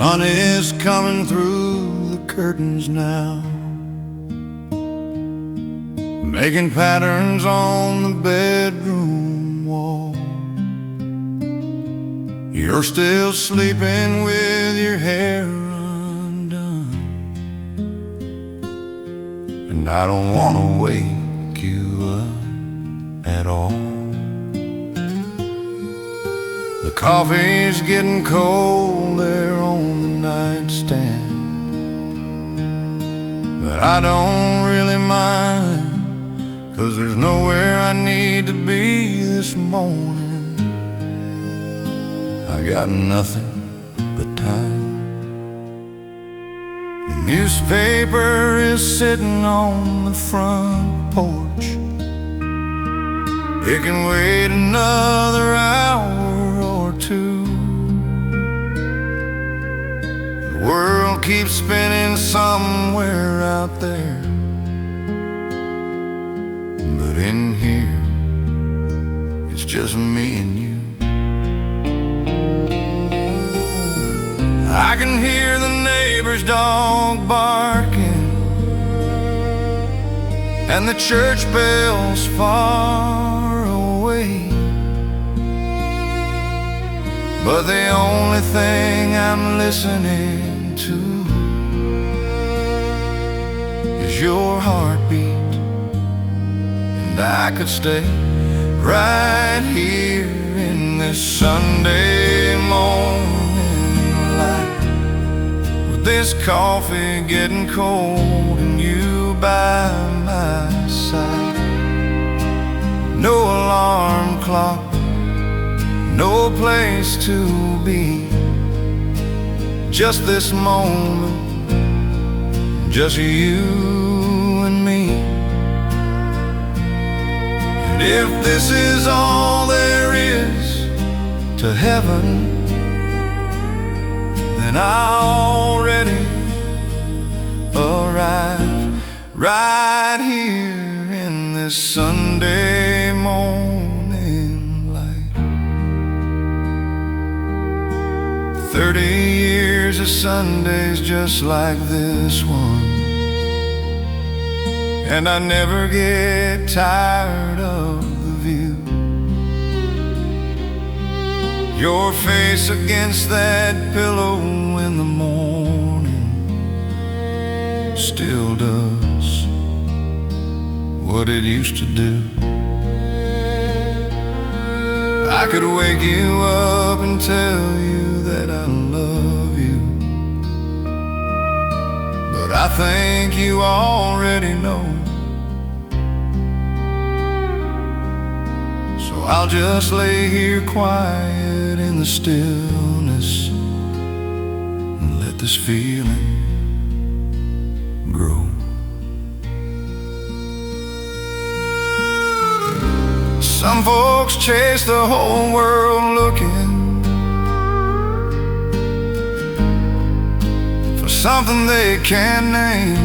sun is coming through the curtains now, making patterns on the bedroom wall. You're still sleeping with your hair undone, and I don't want to wake you up at all. The coffee's getting cold there on the nightstand, but I don't really mind, 'cause there's nowhere I need to be this morning. I got nothing but time. The newspaper is sitting on the front porch. It can wait another hour or two. The world keeps spinning somewhere out there, but in here it's just me and you. I can hear the neighbor's dog barking and the church bells far away, but the only thing I'm listening to is your heartbeat. And I could stay right here in this Sunday morning light, with this coffee getting cold and you by my side. No alarm clock, no place to be, just this moment, just you and me. And if this is all there is to heaven, then I already arrived right here in this Sunday morning light. 30 years of Sundays just like this one, and I never get tired of the view. Your face against that pillow in the morning still does what it used to do. I could wake you up and tell you that I love you, but I think you already know. So I'll just lay here quiet in the stillness and let this feeling grow. Some folks chase the whole world looking for something they can't name,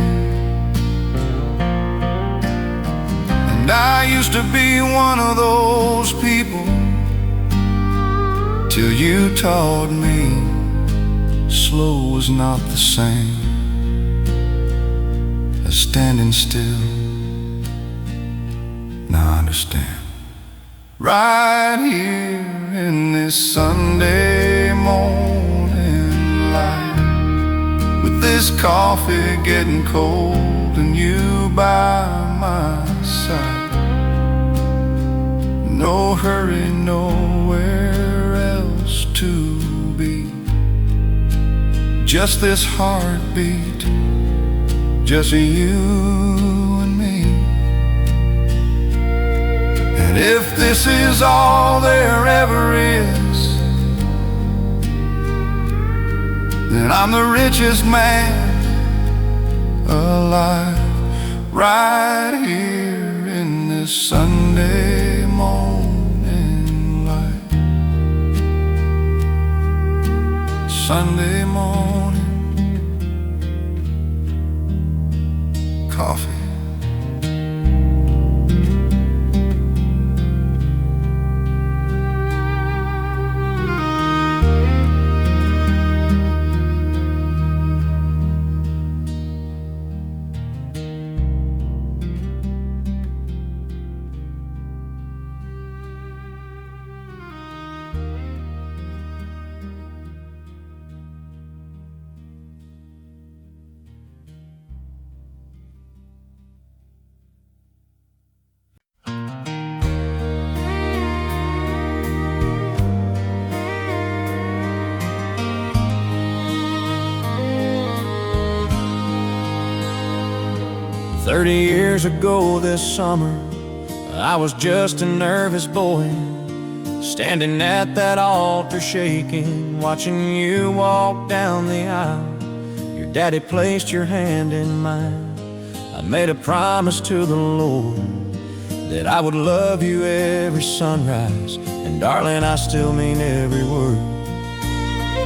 and I used to be one of those people till you taught me slow was not the same as standing still. Now I understand. Right here in this Sunday morning light, with this coffee getting cold and you by my side. No hurry, nowhere else to be, just this heartbeat, just you and me. And if this is all there ever is, then I'm the richest man alive, right here in this Sunday morning light. Sunday morning coffee. 30 years ago this summer, I was just a nervous boy, standing at that altar shaking, watching you walk down the aisle. Your daddy placed your hand in mine. I made a promise to the Lord that I would love you every sunrise, and darling, I still mean every word.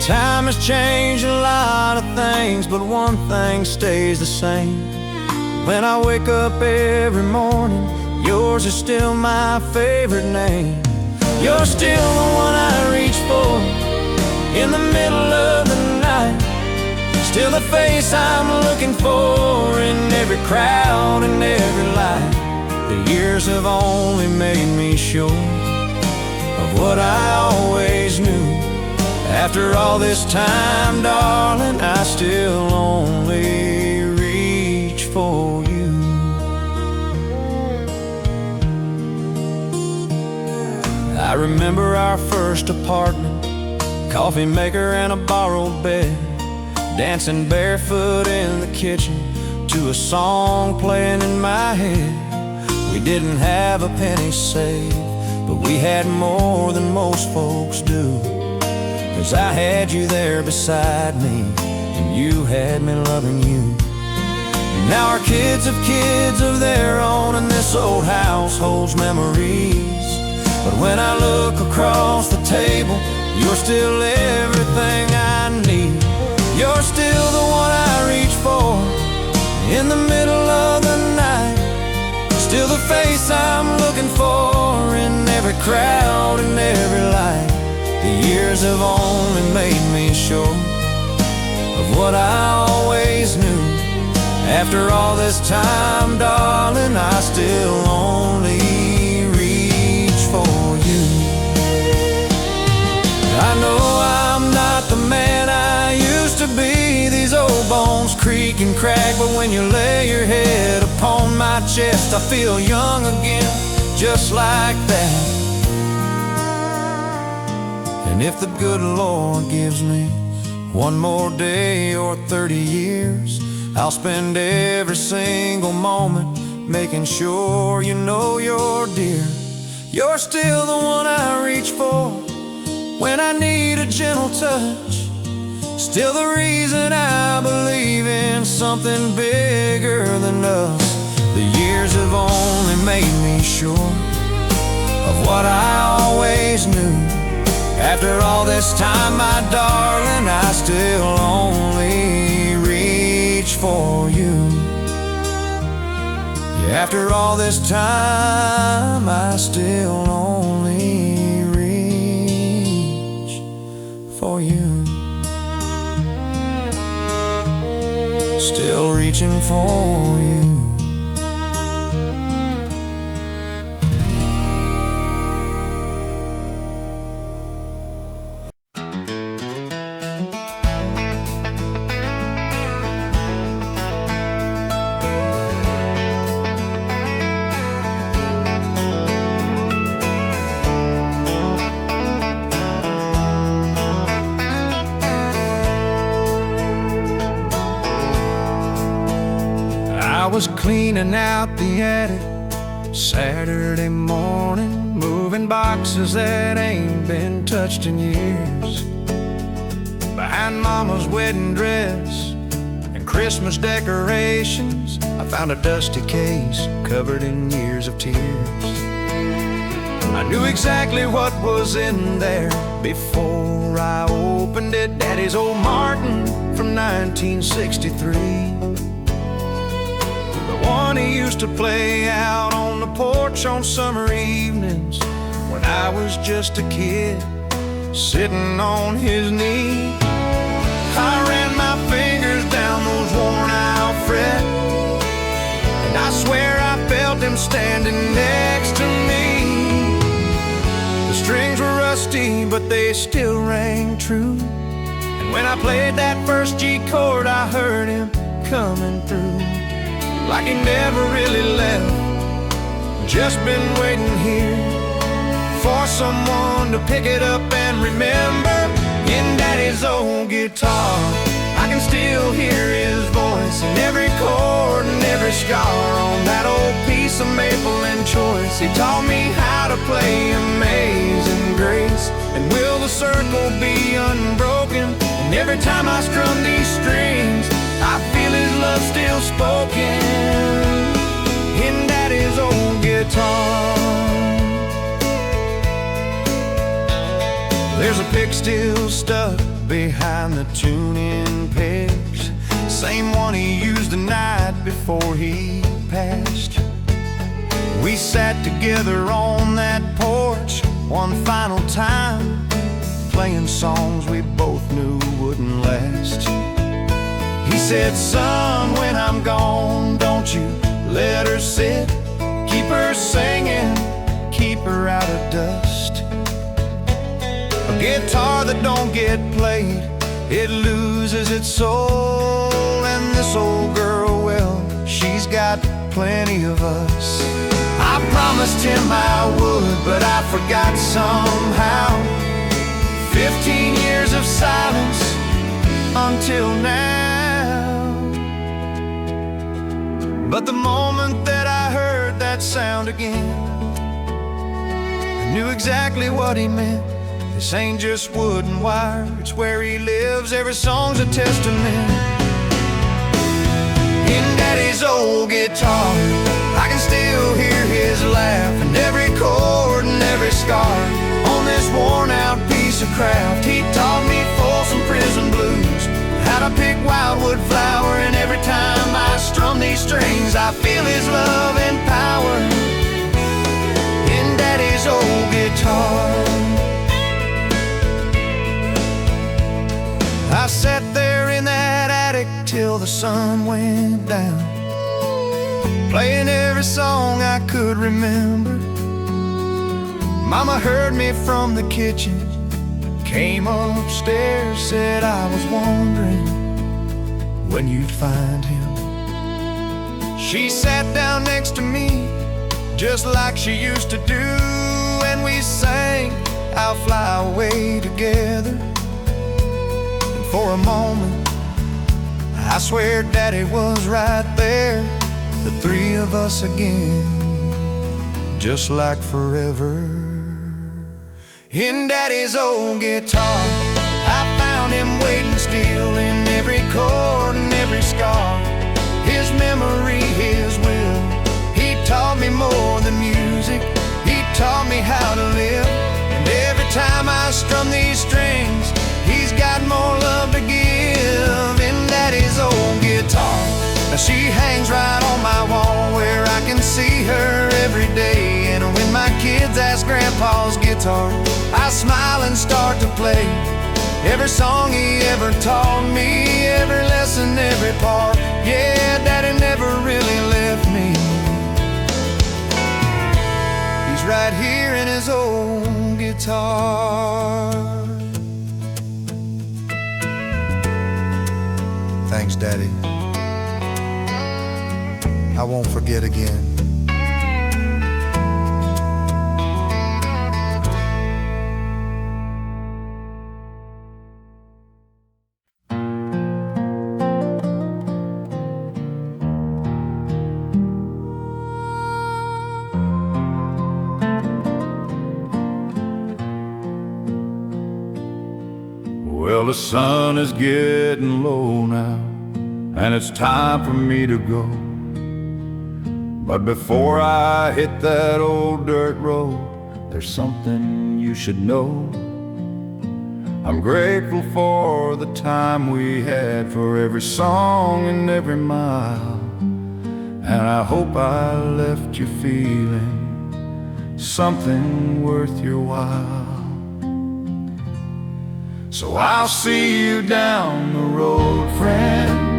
Time has changed a lot of things, but one thing stays the same. When I wake up every morning, yours is still my favorite name. You're still the one I reach for in the middle of the night. Still the face I'm looking for in every crowd and every light. The years have only made me sure of what I always knew. After all this time, darling, I still only reach for you. I remember our first apartment, coffee maker and a borrowed bed, dancing barefoot in the kitchen to a song playing in my head. We didn't have a penny saved, but we had more than most folks do, 'cause I had you there beside me, and you had me loving you. Now our kids have kids of their own, and this old house holds memories. But when I look across the table, you're still everything I need. You're still the one I reach for in the middle of the night. Still the face I'm looking for in every crowd and every light. The years have only made me sure of what I always knew. After all this time, darling, I still only reach for you. I know I'm not the man I used to be. These old bones creak and crack, but when you lay your head upon my chest, I feel young again, just like that. And if the good Lord gives me one more day or 30 years, I'll spend every single moment making sure you know you're dear. You're still the one I reach for when I need a gentle touch. Still the reason I believe in something bigger than us. The years have only made me sure of what I always knew. After all this time, my darling, I still only reach for you. Yeah, after all this time, I still only reach for you. Still reaching for you. I was cleaning out the attic Saturday morning, moving boxes that ain't been touched in years. Behind Mama's wedding dress and Christmas decorations, I found a dusty case covered in years of tears. I knew exactly what was in there before I opened it. Daddy's old Martin from 1963. One he used to play out on the porch on summer evenings when I was just a kid sitting on his knee. I ran my fingers down those worn out frets, and I swear I felt him standing next to me. The strings were rusty, but they still rang true, and when I played that first G chord, I heard him coming through. Like he never really left, just been waiting here for someone to pick it up and remember. In Daddy's old guitar, I can still hear his voice in every chord and every every scar on that old piece of maple and choice. He taught me how to play Amazing Grace, and will the circle be unbroken? And every time I strum these strings, I feel his love still spoken in Daddy's old guitar. There's a pick still stuck behind the tuning pegs, same one he used the night before he passed. We sat together on that porch one final time, playing songs we both knew wouldn't last. He said, son, when I'm gone, don't you let her sit. Keep her singing, keep her out of dust. A guitar that don't get played, it loses its soul. And this old girl, well, she's got plenty of us. I promised him I would, but I forgot somehow. 15 years of silence until now. But the moment that I heard that sound again, I knew exactly what he meant. This ain't just wood and wire, it's where he lives. Every song's a testament. In Daddy's old guitar, I can still hear his laugh, and every chord and every scar on this worn-out piece of craft. He taught me Folsom Prison blues, how to pick wildwood flower, and every time I strum these strings, I feel his love and power in Daddy's old guitar. I sat there in that attic till the sun went down, playing every song I could remember. Mama heard me from the kitchen, came upstairs, said I was wondering when you'd find him. She sat down next to me, just like she used to do, and we sang I'll Fly Away together. For a moment, I swear Daddy was right there, the three of us again, just like forever. In Daddy's old guitar, I found him waiting still in every chord and every scar. His memory, his will, he taught me more than music. He taught me how to live, and every time I strum these strings, he's got more love to give in Daddy's old guitar. Now she hangs right on my wall where I can see her every day. And when my kids ask Grandpa's guitar, I smile and start to play every song he ever taught me, every lesson, every part. Yeah, Daddy never really left me. He's right here in his old guitar. Thanks, Daddy. I won't forget again. Well, the sun is getting low now, and it's time for me to go. But before I hit that old dirt road, there's something you should know. I'm grateful for the time we had, for every song and every mile, and I hope I left you feeling something worth your while. So I'll see you down the road, friend,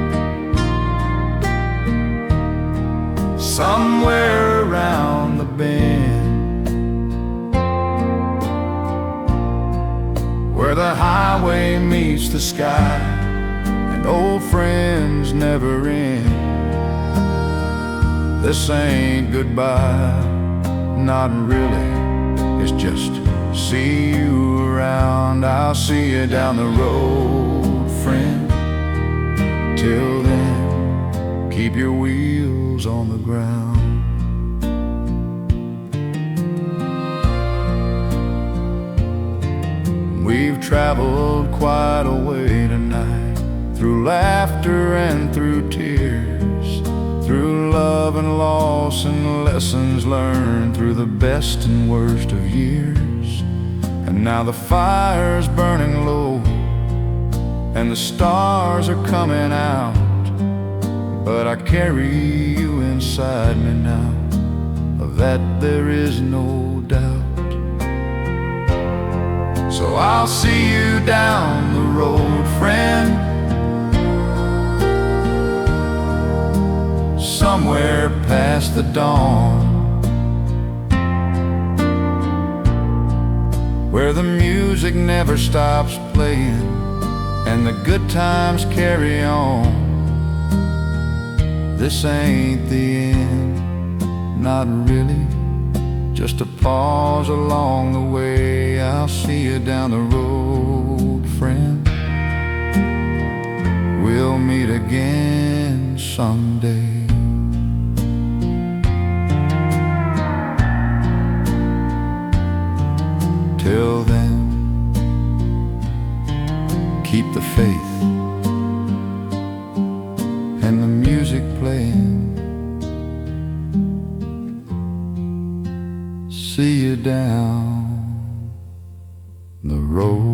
somewhere around the bend, where the highway meets the sky and old friends never end. This ain't goodbye, not really, it's just see you around. I'll see you down the road, friend. Till then, keep your wheels on the ground. We've traveled quite a way tonight, through laughter and through tears, through love and loss and lessons learned, through the best and worst of years. And now the fire's burning low and the stars are coming out, but I carry you inside me now, of that there is no doubt. So I'll see you down the road, friend, somewhere past the dawn, where the music never stops playing and the good times carry on. This ain't the end, not really, just a pause along the way. I'll see you down the road, friend. We'll meet again someday. Till then, keep the faith and the music playing. See you down the road.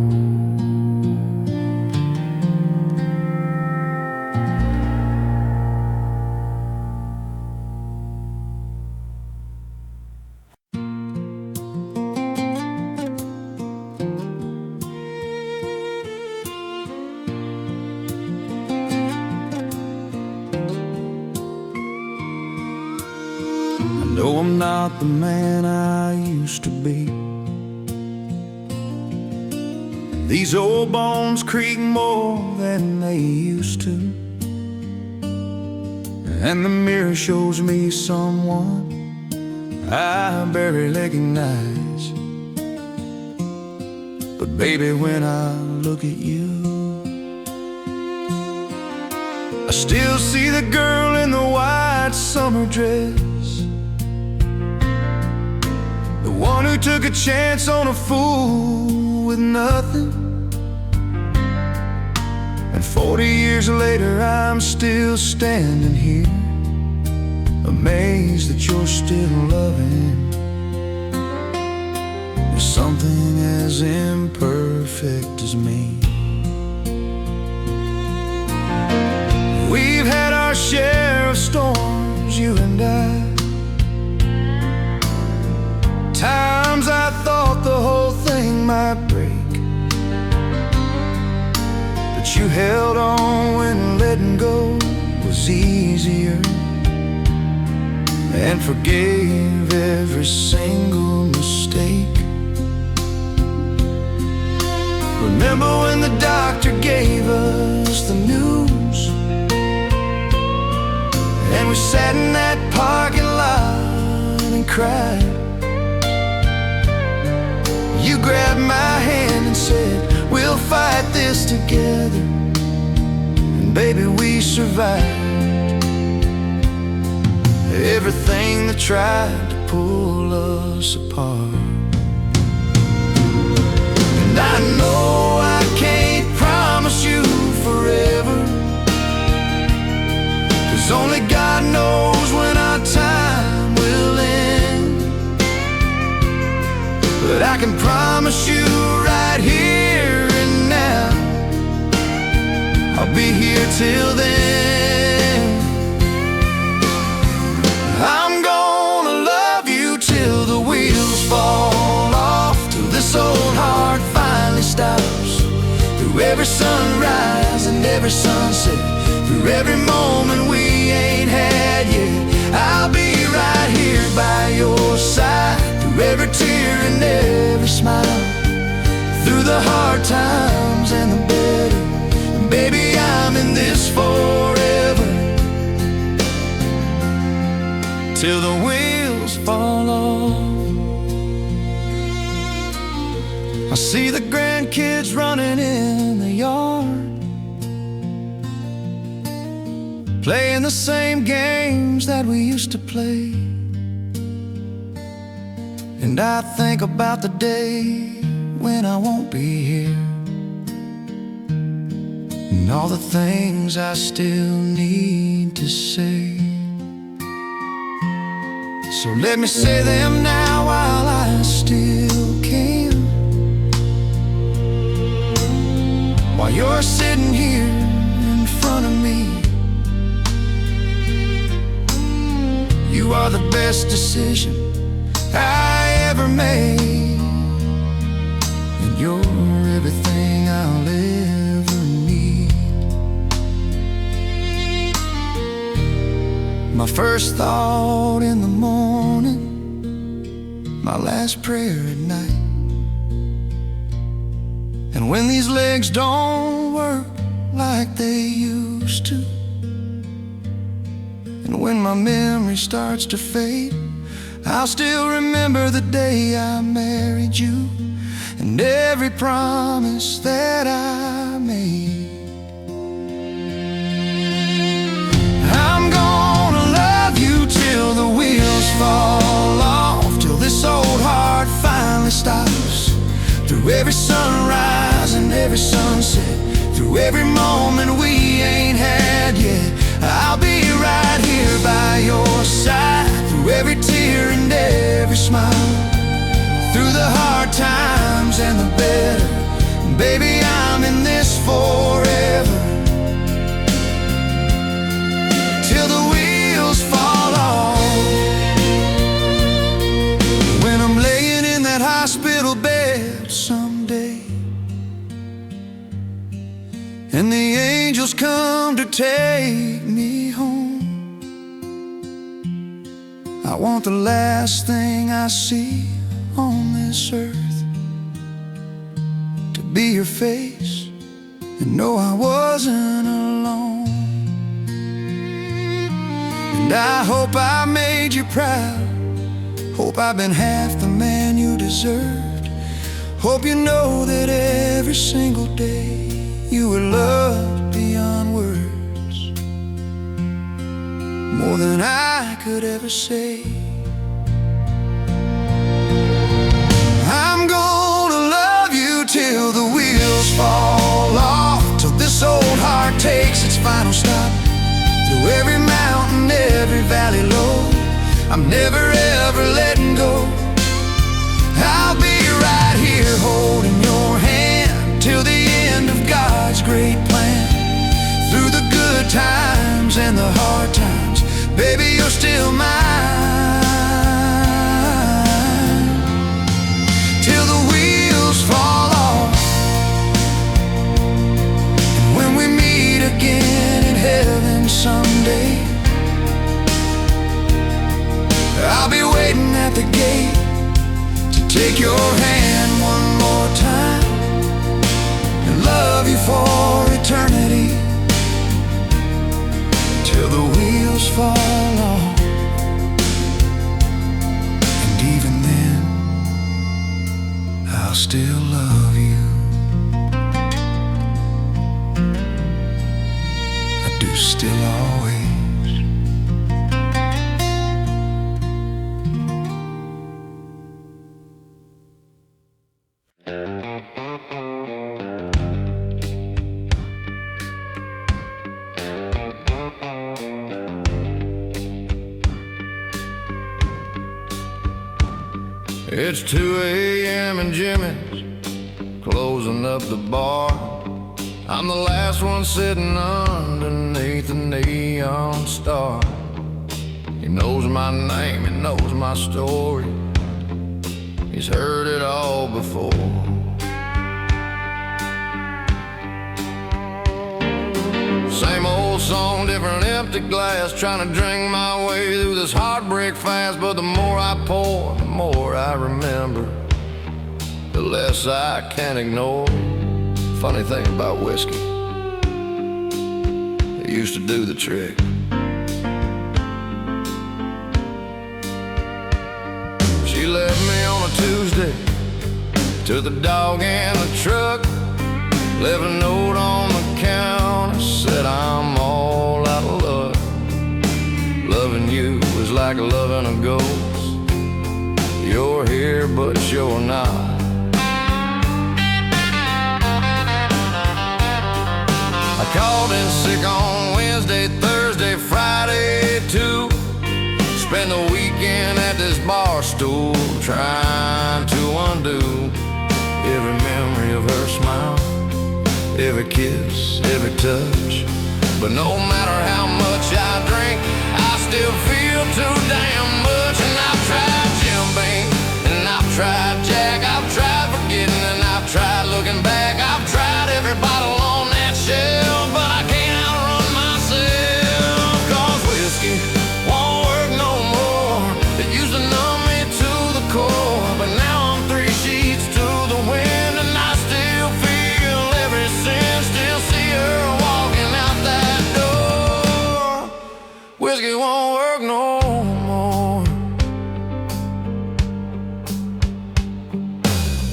I know I'm not the man I used to be. These old bones creak more than they used to, and the mirror shows me someone I barely recognize. But baby, when I look at you, I still see the girl in the white summer dress, the one who took a chance on a fool with nothing. And 40 years later I'm still standing here, amazed that you're still loving. There's something as imperfect as me. We've had our share of storms, you and I. Times I thought the whole thing might break, but you held on when letting go was easier, and forgave every single mistake. Remember when the doctor gave us the news, and we sat in that parking lot and cried? You grabbed my hand and said, we'll fight this together. And baby, we survived everything that tried to pull us apart. And I know I can't promise you forever, 'cause only God knows when our time will end. But I can promise you right here and now, I'll be here till then. I'm gonna love you till the wheels fall off, till this old heart finally stops. Through every sunrise and every sunset, through every moment we ain't had yet, I'll be right here by your side. Through every tear and every smile, through the hard times and the better. And baby, I'm in this forever, till the wheels fall off. I see the grandkids running in the yard, playing the same games that we used to play. And I think about the day when I won't be here, and all the things I still need to say. So let me say them now while I still can, while you're sitting here in front of me. You are the best decision I ever made, and you're everything I'll ever need. My first thought in the morning, my last prayer at night. And when these legs don't work like they used to, and when my memory starts to fade, I'll still remember the day I married you, and every promise that I made. I'm gonna love you till the wheels fall off, till this old heart finally stops. Through every sunrise and every sunset, through every moment we ain't had yet, I'll be right here by your side. Through every tear and every smile, through the hard times and the better, baby, I'm in this forever. Till the wheels fall off. When I'm laying in that hospital bed someday, and the angels come to take me home, I want the last thing I see on this earth to be your face, and know I wasn't alone. And I hope I made you proud, hope I've been half the man you deserved. Hope you know that every single day you were loved beyond words, more than I could ever say. I'm gonna love you till the wheels fall off, till this old heart takes its final stop. Through every mountain, every valley low, I'm never ever letting go. I'll be right here holding your hand till the end of God's great plan. Through the good times and the hard times, baby, you're still mine. Till the wheels fall off, and when we meet again in heaven someday, I'll be waiting at the gate to take your hand one more time and love you for eternity. Till the wheels fall off, and even then I'll still love you. I do still always. It's 2 a.m. and Jimmy's closing up the bar. I'm the last one sitting underneath the neon star. He knows my name, he knows my story, he's heard it all before. Same old song, different empty glass, trying to drink my way through this heartbreak fast. But the more I pour, the more I remember, the less I can ignore. Funny thing about whiskey, it used to do the trick. She left me on a Tuesday, took the dog in the truck, left a note on the counter, said I'm all out of luck. like loving a ghost. You're here, but you're not. I called in sick on Wednesday, Thursday, Friday too. Spend the weekend at this bar stool, trying to undo every memory of her smile, every kiss, every touch. But no matter how much I drink, I still feel too damn much. And I've tried Jim Beam, and I've tried Jack, I've tried forgetting, and I've tried looking back. I've tried every bottle on that shelf, but I can't outrun myself. 'Cause whiskey won't work no more. It used to numb me to the core, but now I'm 3 sheets to the wind, and I still feel every sin. Still see her walking out that door. Whiskey won't work no more.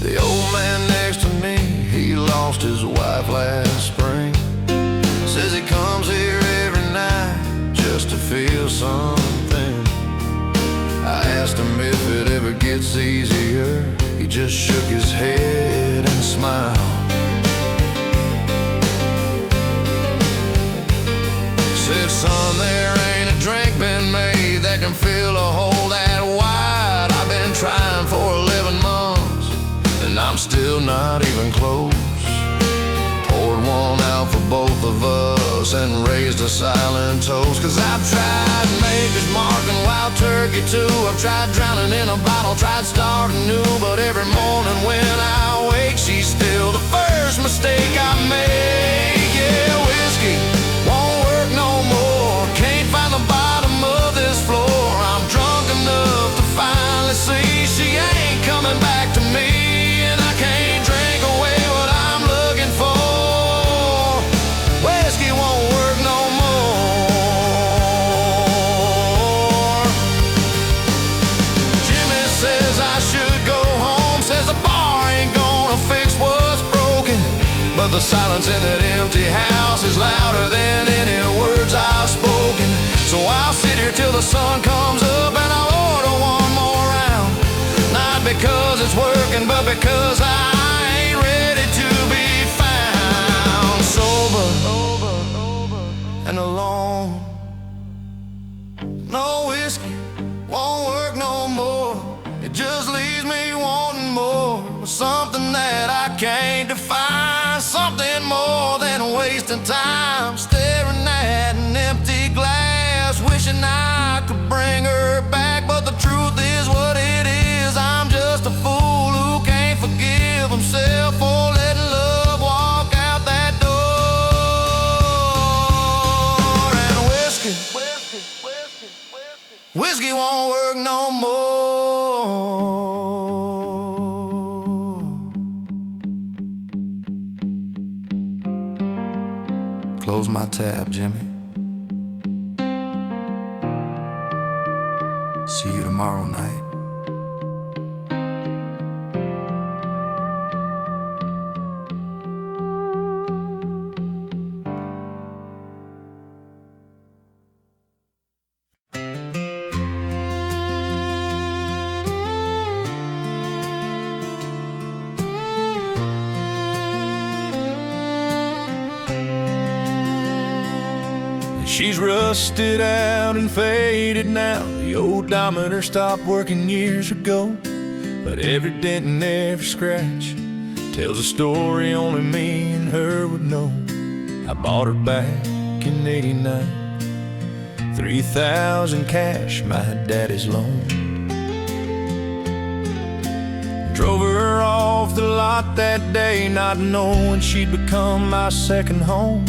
The old man next to me, he lost his wife last spring. Says he comes here every night just to feel something. I asked him if it ever gets easier. He just shook his head and smiled. Said, son, there ain't a drink been made that can fill a hole that wide. I've been trying for 11 months, and I'm still not even close. Poured one out for both of us and raised a silent toast. 'Cause I've tried Maker's Mark and Wild Turkey too. I've tried drowning in a bottle, tried starting new. But every morning when I wake, she's still the first mistake I make. Yeah, whiskey won't work no more. Can't find the bottom of this floor. I'm drunk enough to finally see she ain't coming back to me, and I can't drink away what I'm looking for. Whiskey won't work no more. Jimmy says I should go home, says the bar ain't gonna fix what's broken. But the silence in that empty house is louder than any words I've spoken. So I'll sit here till the sun comes up, and I'll order one more round. Not because it's working, but because I ain't ready to be found. Sober and alone. No whiskey won't work no more. It just leaves me wanting more. Something that I can't define. Something more than wasting time staring at an empty glass, wishing I could bring her back. But the truth is what it is. I'm just a fool who can't forgive himself for letting love walk out that door. And whiskey won't work no more. Close my tab, Jimmy. See you tomorrow night. She's rusted out and faded now. The odometer stopped working years ago. But every dent and every scratch tells a story only me and her would know. I bought her back in '89, 3,000 cash, my daddy's loan. Drove her off the lot that day, not knowing she'd become my second home.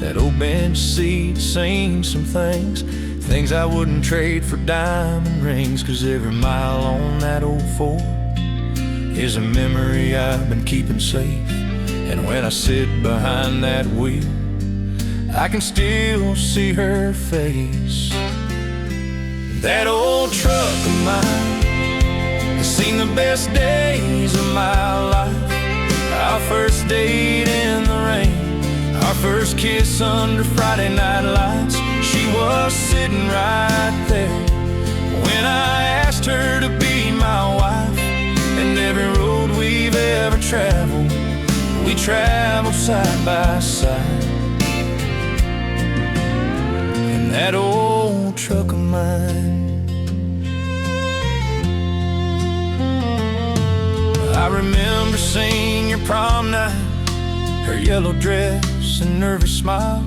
That old bench seat seen some things I wouldn't trade for diamond rings. 'Cause every mile on that old Ford is a memory I've been keeping safe. And when I sit behind that wheel, I can still see her face. That old truck of mine has seen the best days of my life. Our first date in the rain, our first kiss under Friday night lights. She was sitting right there we traveled side by side. In that old truck of mine, I remember seeing your prom night, her yellow dress and nervous smile.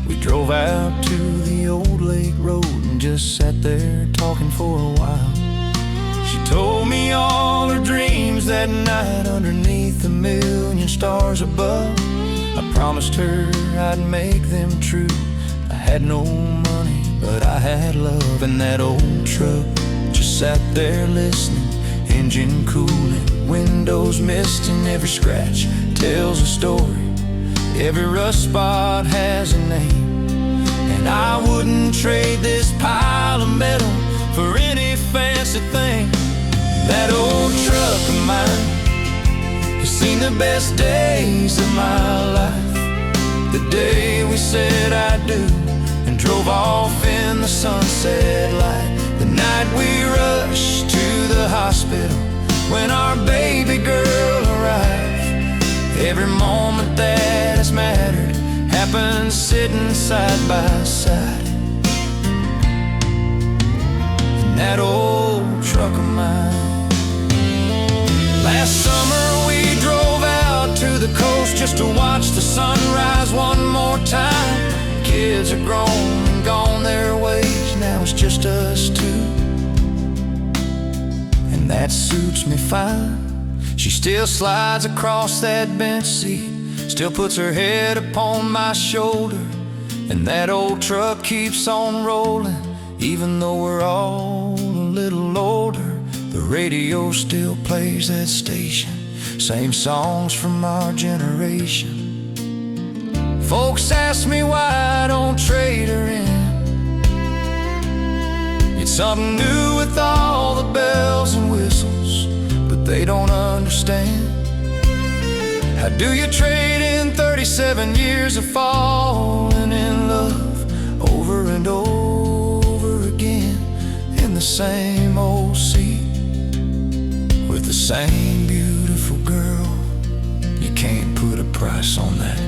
We drove out to the old lake road and just sat there talking for a while. She told me all her dreams that night underneath 1,000,000 stars above. I promised her I'd make them true. I had no money, but I had love. And that old truck just sat there listening, engine cooling, windows misting. Every scratch tells a story, every rust spot has a name. And I wouldn't trade this pile of metal for any fancy thing. That old truck of mine has seen the best days of my life. The day we said I do and drove off in the sunset light. The night we rushed to the hospital when our baby girl arrived. Every moment that has mattered happened sitting side by side in that old truck of mine. Last summer we drove out to the coast just to watch the sunrise one more time. Kids are grown and gone their ways, now it's just us two, and that suits me fine. She still slides across that bench seat, still puts her head upon my shoulder, and that old truck keeps on rolling. Even though we're all a little older, the radio still plays that station, same songs from our generation. Folks ask me why I don't trade her in. It's something new with all the bells and whistles, but they don't understand. How do you trade in 37 years of falling in love over and over again in the same old seat with the same beautiful girl? You can't put a price on that.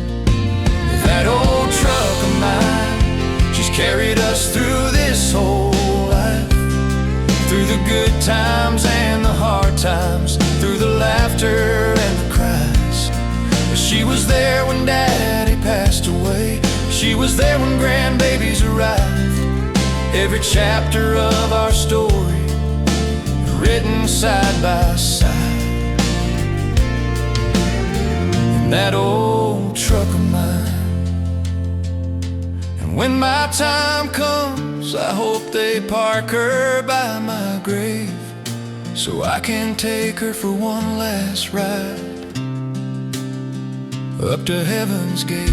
That old truck of mine, she's carried us through this whole life, through the good times and the hard times, through the laughter and the cries. She was there when Daddy passed away, she was there when grandbabies arrived. Every chapter of our story written side by side in that old truck of mine. And when my time comes, I hope they park her by my grave, so I can take her for one last ride up to heaven's gate.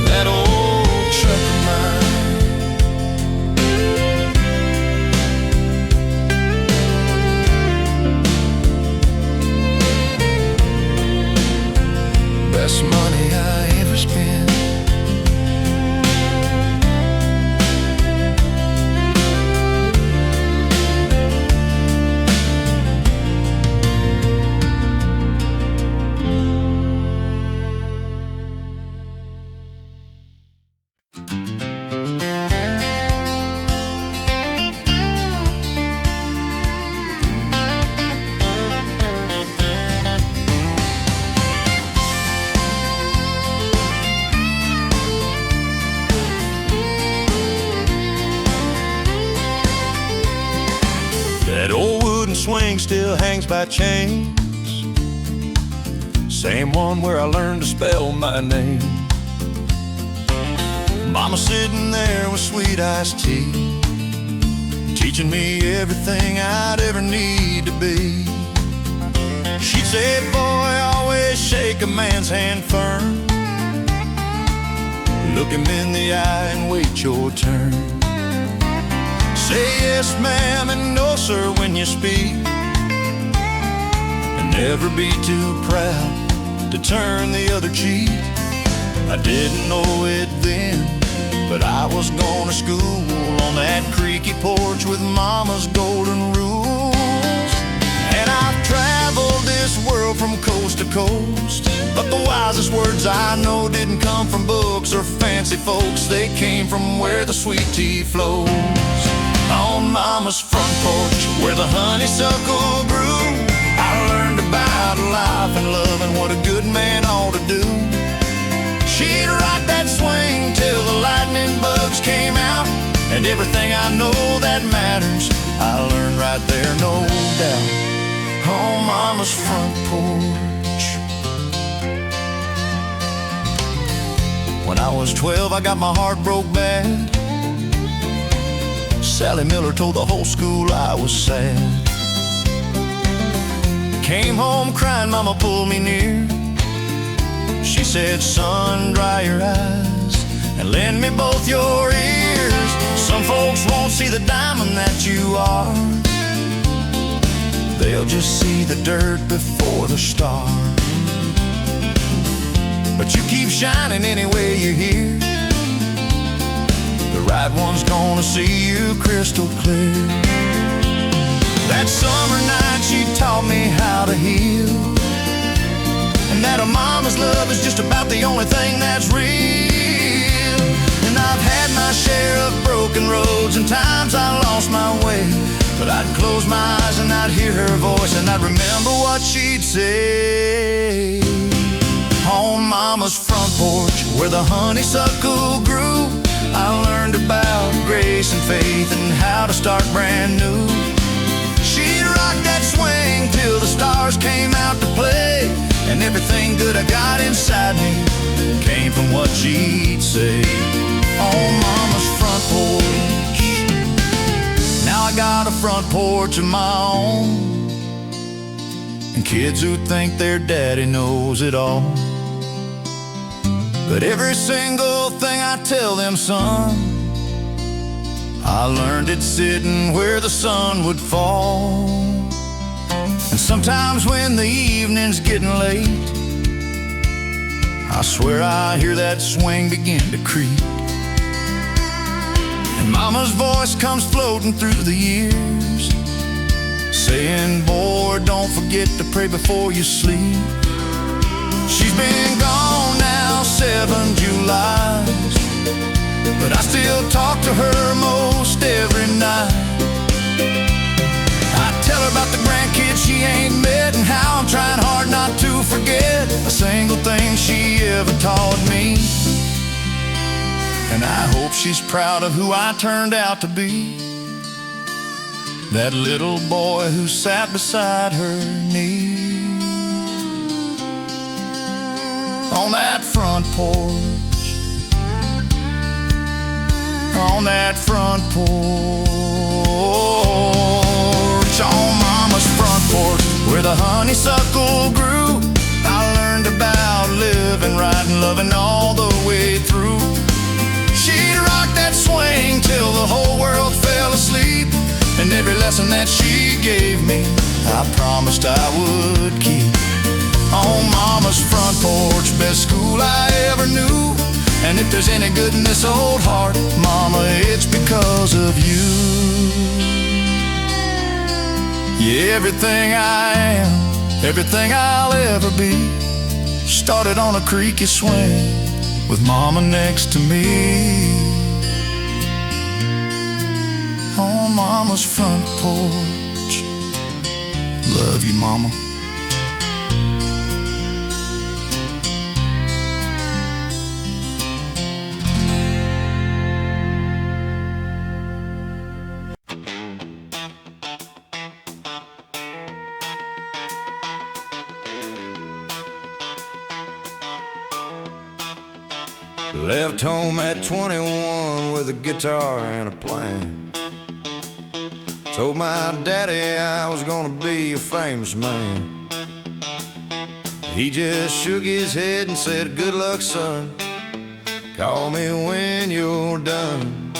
That old truck of mine, best money I ever spent. That old wooden swing still hangs by chains, same one where I learned to spell my name. Mama sitting there with sweet iced tea, teaching me everything I'd ever need to be. She'd say, boy, always shake a man's hand firm, look him in the eye and wait your turn. Say yes, ma'am, and no, sir, when you speak, and never be too proud to turn the other cheek. I didn't know it then, but I was going to school on that creaky porch with Mama's golden rule. traveled this world from coast to coast, but the wisest words I know didn't come from books or fancy folks. They came from where the sweet tea flows. On Mama's front porch, where the honeysuckle grew, I learned about life and love and what a good man ought to do. She'd rock that swing till the lightning bugs came out, and everything I know that matters I learned right there, no doubt, on Mama's front porch. When I was 12, I got my heart broke bad. Sally Miller told the whole school I was sad. Came home crying, Mama pulled me near. She said, son, dry your eyes and lend me both your ears. Some folks won't see the diamond that you are. They'll just see the dirt before the star. But you keep shining anyway you're here. The right one's gonna see you crystal clear. That summer night she taught me how to heal, and that a mama's love is just about the only thing that's real. And I've had my share of broken roads and times I lost my way, but I'd close my eyes and I'd hear her voice, and I'd remember what she'd say. On Mama's front porch, where the honeysuckle grew, I learned about grace and faith and how to start brand new. She'd rock that swing till the stars came out to play, and everything good I got inside me came from what she'd say. On Mama's front porch. Now I got a front porch of my own, and kids who think their daddy knows it all. But every single thing I tell them, son, I learned it sitting where the sun would fall. And sometimes when the evening's getting late, I swear I hear that swing begin to creak, and Mama's voice comes floating through the years, saying, boy, don't forget to pray before you sleep. She's been gone now 7 Julys, but I still talk to her most every night. I tell her about the grandkids she ain't met and how I'm trying hard not to forget a single thing she ever taught me. And I hope she's proud of who I turned out to be, that little boy who sat beside her knee. On that front porch, on that front porch, on Mama's front porch, where the honeysuckle grew, I learned about living right and loving all the way through. She'd rock that swing till the whole world fell asleep, and every lesson that she gave me, I promised I would keep. On Mama's front porch, best school I ever knew. And if there's any good in this old heart, Mama, it's because of you. Yeah, everything I am, everything I'll ever be, started on a creaky swing with Mama next to me. On Mama's front porch. Love you, Mama. Left home at 21 with a guitar and a plan. Told my daddy I was gonna be a famous man. He just shook his head and said, good luck, son. Call me when you're done.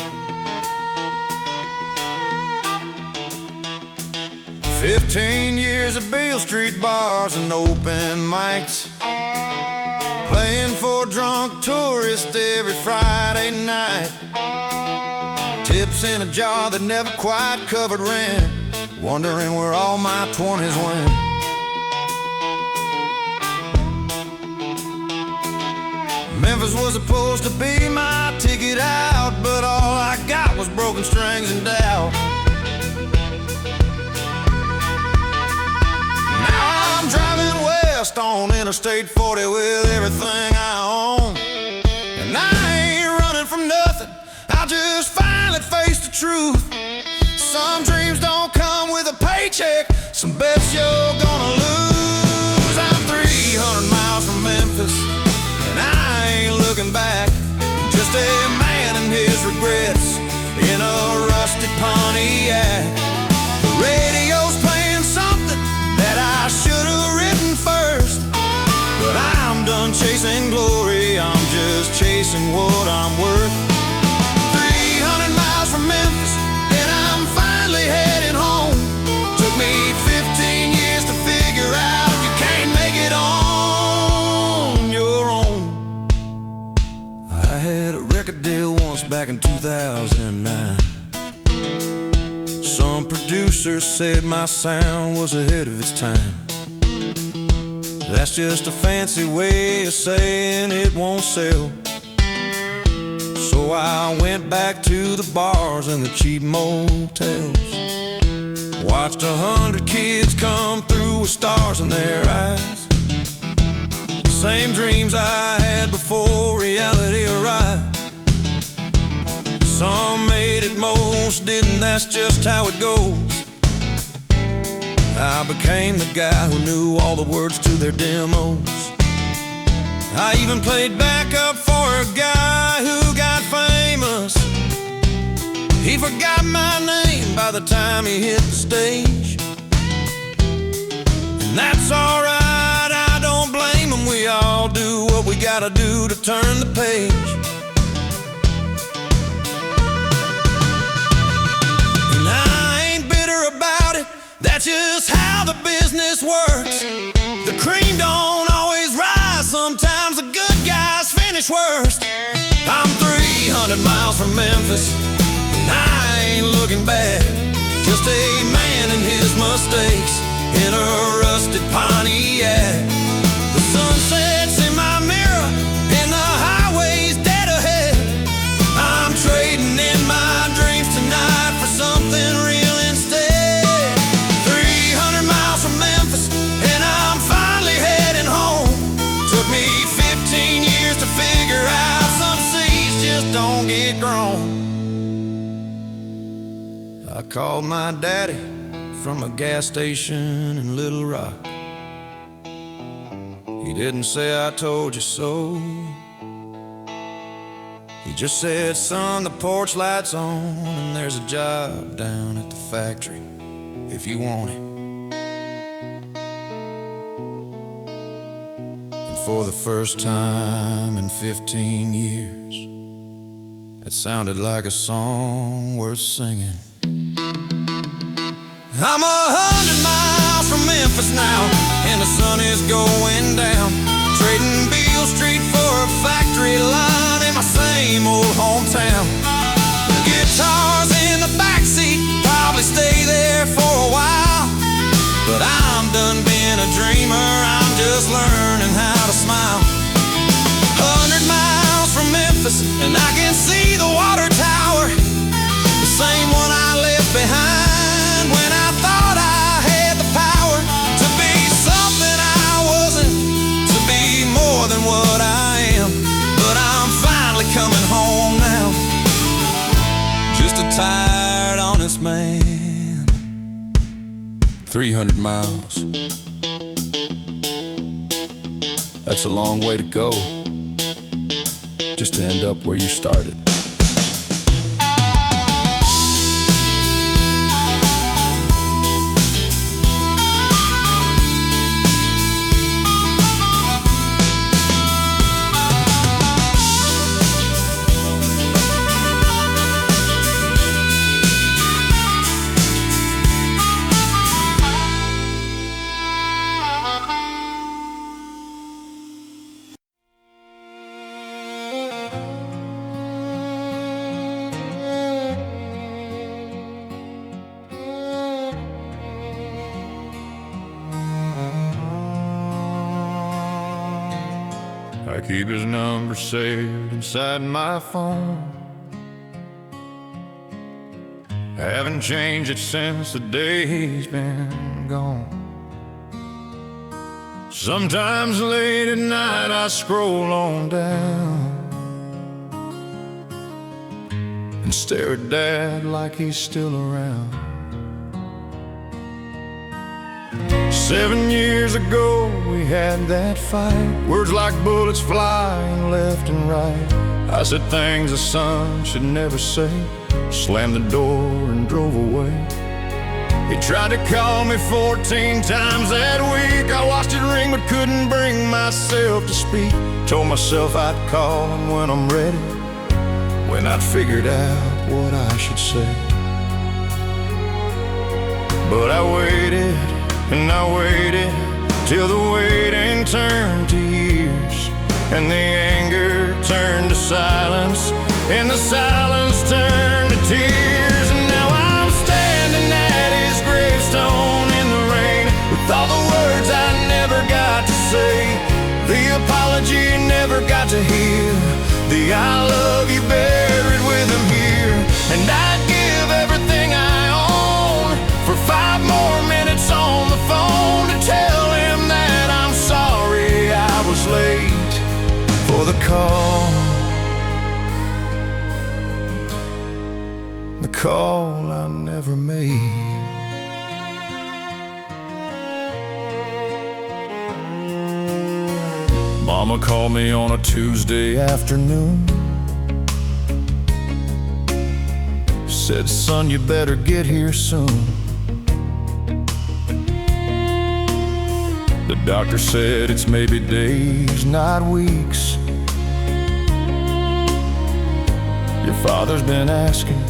15 years of Beale Street bars and open mics, playing for drunk tourists every Friday night. Tips in a jar that never quite covered rent, wondering where all my 20s went. Memphis was supposed to be my ticket out, but all I got was broken strings and doubt. Now I'm driving west on Interstate 40 with everything I own, and I ain't running from nothing. I just finally faced the truth. Some dreams don't come with a paycheck, some bets you're gonna lose. I'm 300 miles from Memphis, and I ain't looking back. Just a man and his regrets in a rusted Pontiac. The radio's playing something that I should have written first, but I'm done chasing glory, I'm just chasing what I'm worth. 300 miles from Memphis, and I'm finally heading home. Took me 15 years to figure out you can't make it on your own. I had a record deal once back in 2009. Some producer said my sound was ahead of its time. That's just a fancy way of saying it won't sell. So I went back to the bars and the cheap motels. Watched 100 kids come through with stars in their eyes. Same dreams I had before reality arrived. Some made it, most didn't, that's just how it goes. I became the guy who knew all the words to their demos. I even played backup for a guy who got famous. He forgot my name by the time he hit the stage. And that's alright, I don't blame him. We all do what we gotta do to turn the page. And I ain't bitter about it, that's just how the business works. The cream don't always rise, sometimes the good guys finish worst. I'm 300 miles from Memphis, and I ain't looking back. Just a man and his mistakes in a rusted Pontiac. The sun sets in my mirror, and the highway's dead ahead. I'm trading in my dreams tonight for something real instead. 300 miles from Memphis, and I'm finally heading home. Took me 15 years to figure out some seeds just don't get grown. I called my daddy from a gas station in Little Rock. He didn't say I told you so. He just said, son, the porch light's on, and there's a job down at the factory if you want it. And for the first time in 15 years, it sounded like a song worth singing. I'm 100 miles from Memphis now, and the sun is going down. Trading Beale Street for a factory line in my same old hometown. The guitar's in the backseat, probably stay there for a while. But I'm done being a dreamer, I'm just learning how to smile. 100 miles from Memphis, and I can see the water tower, the same one I left behind when I thought I had the power to be something I wasn't, to be more than what I am. But I'm finally coming home now, just a tired, honest man. 300 miles, that's a long way to go, just to end up where you started. keep his number saved inside my phone. Haven't changed it since the day he's been gone. Sometimes late at night I scroll on down and stare at Dad like he's still around. 7 years ago we had that fight, words like bullets flying left and right. I said things a son should never say, slammed the door and drove away. He tried to call me 14 times that week. I watched it ring but couldn't bring myself to speak. Told myself I'd call him when I'm ready, when I'd figured out what I should say. But I waited and I waited till the waiting turned to years, and the anger turned to silence, and the silence turned to tears. And now I'm standing at his gravestone in the rain, with all the words I never got to say, the apology never got to hear, the I love you buried with him here. And I'd give everything I own for 5 more minutes on the phone to tell him that I'm sorry I was late for the call. The call I never made. Mama called me on a Tuesday afternoon, said, son, you better get here soon. The doctor said it's maybe days, not weeks. Your father's been asking,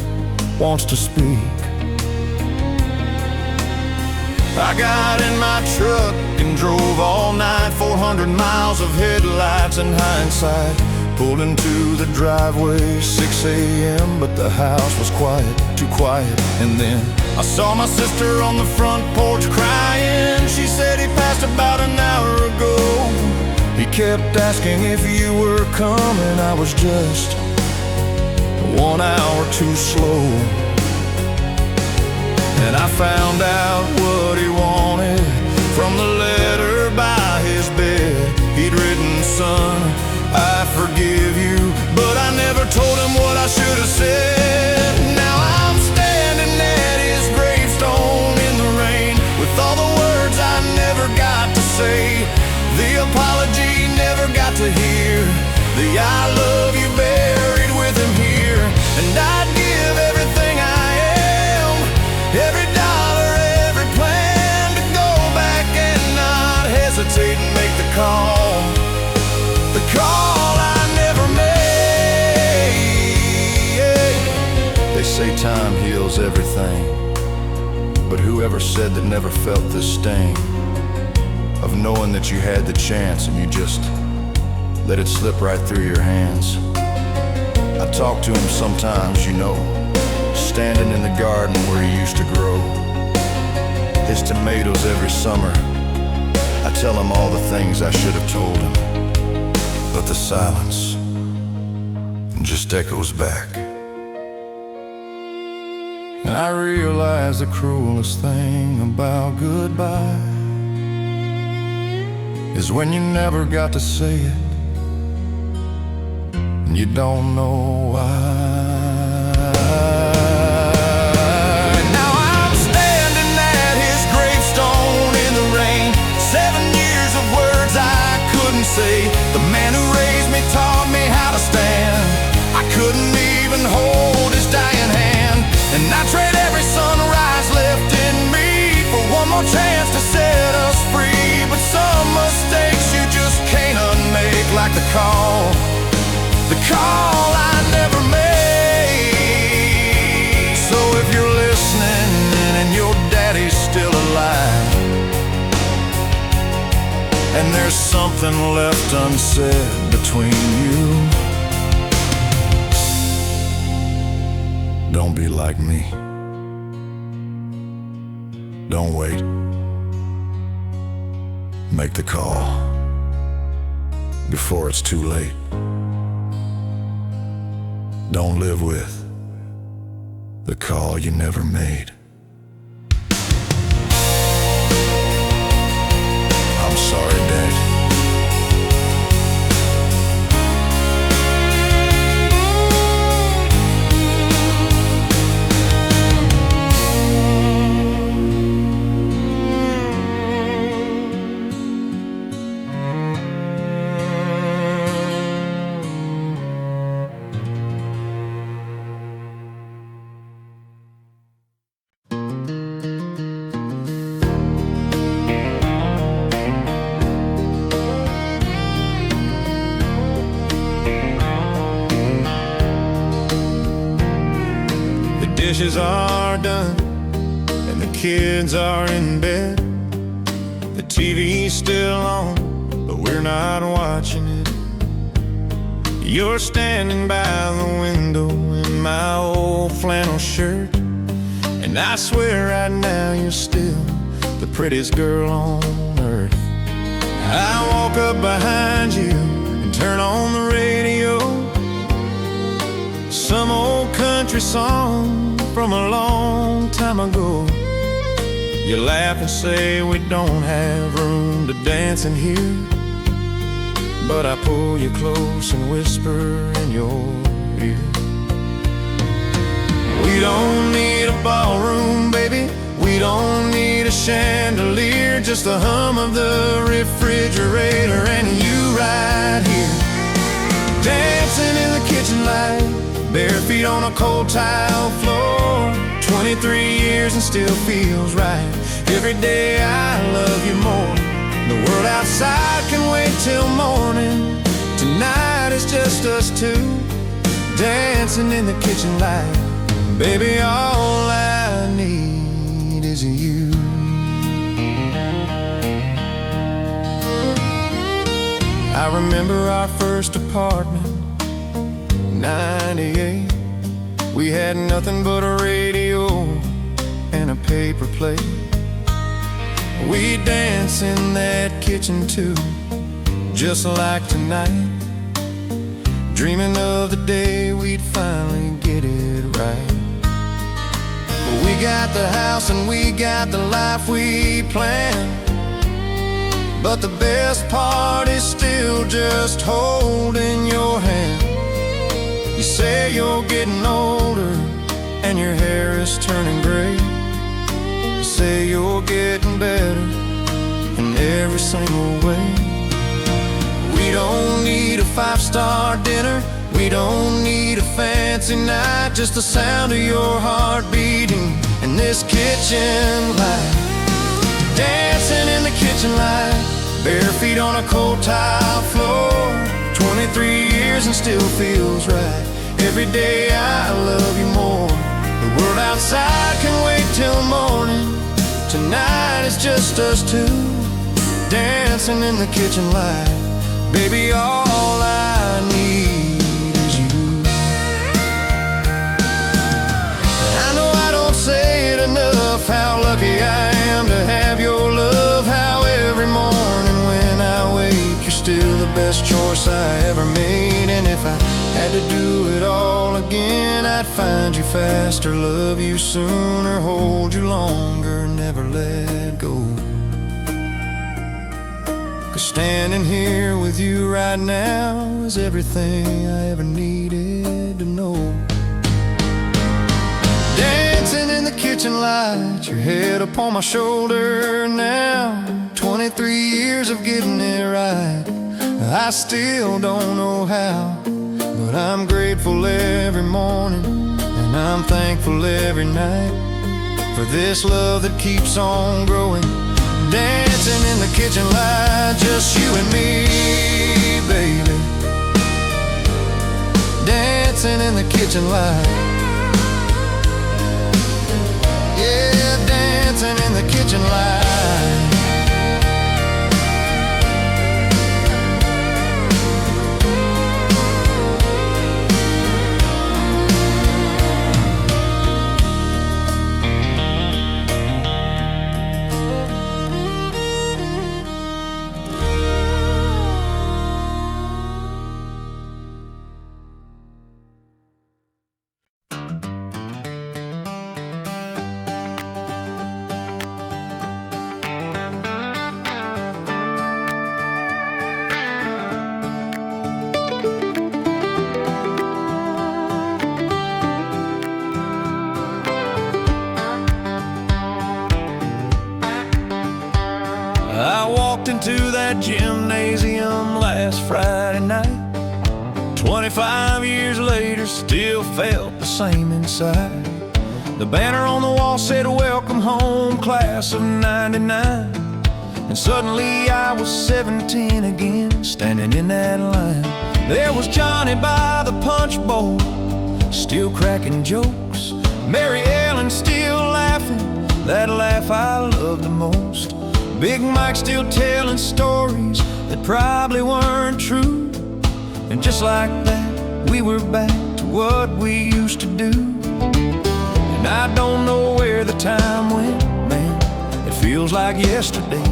wants to speak. I got in my truck and drove all night, 400 miles of headlights in hindsight. Pulled into the driveway, 6 a.m., but the house was quiet, too quiet. And then I saw my sister on the front porch crying. She said he passed about an hour ago. He kept asking if you were coming. I was just 1 hour too slow. And I found out what he wanted from the letter by his bed. He'd written, son, I forgive you, but I never told him what I should have said. Now I'm standing at his gravestone in the rain, with all the words I never got to say, the apology never got to hear, the I love you buried with him here. And I'd give everything I am, every dollar, every plan, to go back and not hesitate and make the call. The call I never made. They say time heals everything, but whoever said that never felt this sting of knowing that you had the chance and you just let it slip right through your hands? I talk to him sometimes, you know, standing in the garden where he used to grow his tomatoes every summer. I tell him all the things I should have told him, but the silence just echoes back. And I realize the cruelest thing about goodbye is when you never got to say it, and you don't know why. And now I'm standing at his gravestone in the rain, 7 years of words I couldn't say. The man who raised me taught me how to stand. I couldn't even hold his dying hand, and I trade every sunrise left in me for one more chance to set us free. But some mistakes you just can't unmake, like the call I never made. So if you're listening and your daddy's still alive, and there's something left unsaid between you, don't be like me. Don't wait. Make the call. before it's too late. Don't live with the call you never made. I'm sorry, Dad. Dishes are done and the kids are in bed. The TV's still on, but we're not watching it. You're standing by the window in my old flannel shirt, and I swear right now you're still the prettiest girl on earth. I walk up behind you and turn on the radio, some old country song from a long time ago. You laugh and say we don't have room to dance in here, but I pull you close and whisper in your ear. We don't need a ballroom, baby. We don't need a chandelier, just the hum of the refrigerator and you right here, dancing in the kitchen light, bare feet on a cold tile floor. 23 years and still feels right. Every day I love you more. The world outside can wait till morning. Tonight is just us two, dancing in the kitchen light. Baby, all I need is you. I remember our first apartment, 98. We had nothing but a radio and a paper plate. We'd dance in that kitchen too, just like tonight, dreaming of the day we'd finally get it right. But we got the house and we got the life we planned, but the best part is still just holding your hand. You say you're getting older and your hair is turning gray. You say you're getting better in every single way. We don't need a five-star dinner, we don't need a fancy night, just the sound of your heart beating in this kitchen light. Dancing in the kitchen light, bare feet on a cold tile floor. 23 years and still feels right. Every day I love you more. The world outside can wait till morning. Tonight is just us two, dancing in the kitchen light. Baby, all I need is you. I know I don't say it enough, how lucky I am to have your love. How every morning when I wake, you're still the best choice I ever made. And if I had to do it all again, I'd find you faster, love you sooner, hold you longer, never let go. 'Cause standing here with you right now is everything I ever needed to know. Dancing in the kitchen light, your head upon my shoulder now. 23 years of getting it right, I still don't know how, but I'm grateful every morning, and I'm thankful every night for this love that keeps on growing. Dancing in the kitchen light, just you and me, baby. Dancing in the kitchen light. Yeah, dancing in the kitchen light. 25 years later, still felt the same inside. The banner on the wall said, "Welcome home, class of '99." And suddenly I was 17 again, standing in that line. There was Johnny by the punch bowl, still cracking jokes. Mary Ellen still laughing, that laugh I loved the most. Big Mike still telling stories that probably weren't true. And just like that, we were back to what we used to do. And I don't know where the time went, man, it feels like yesterday.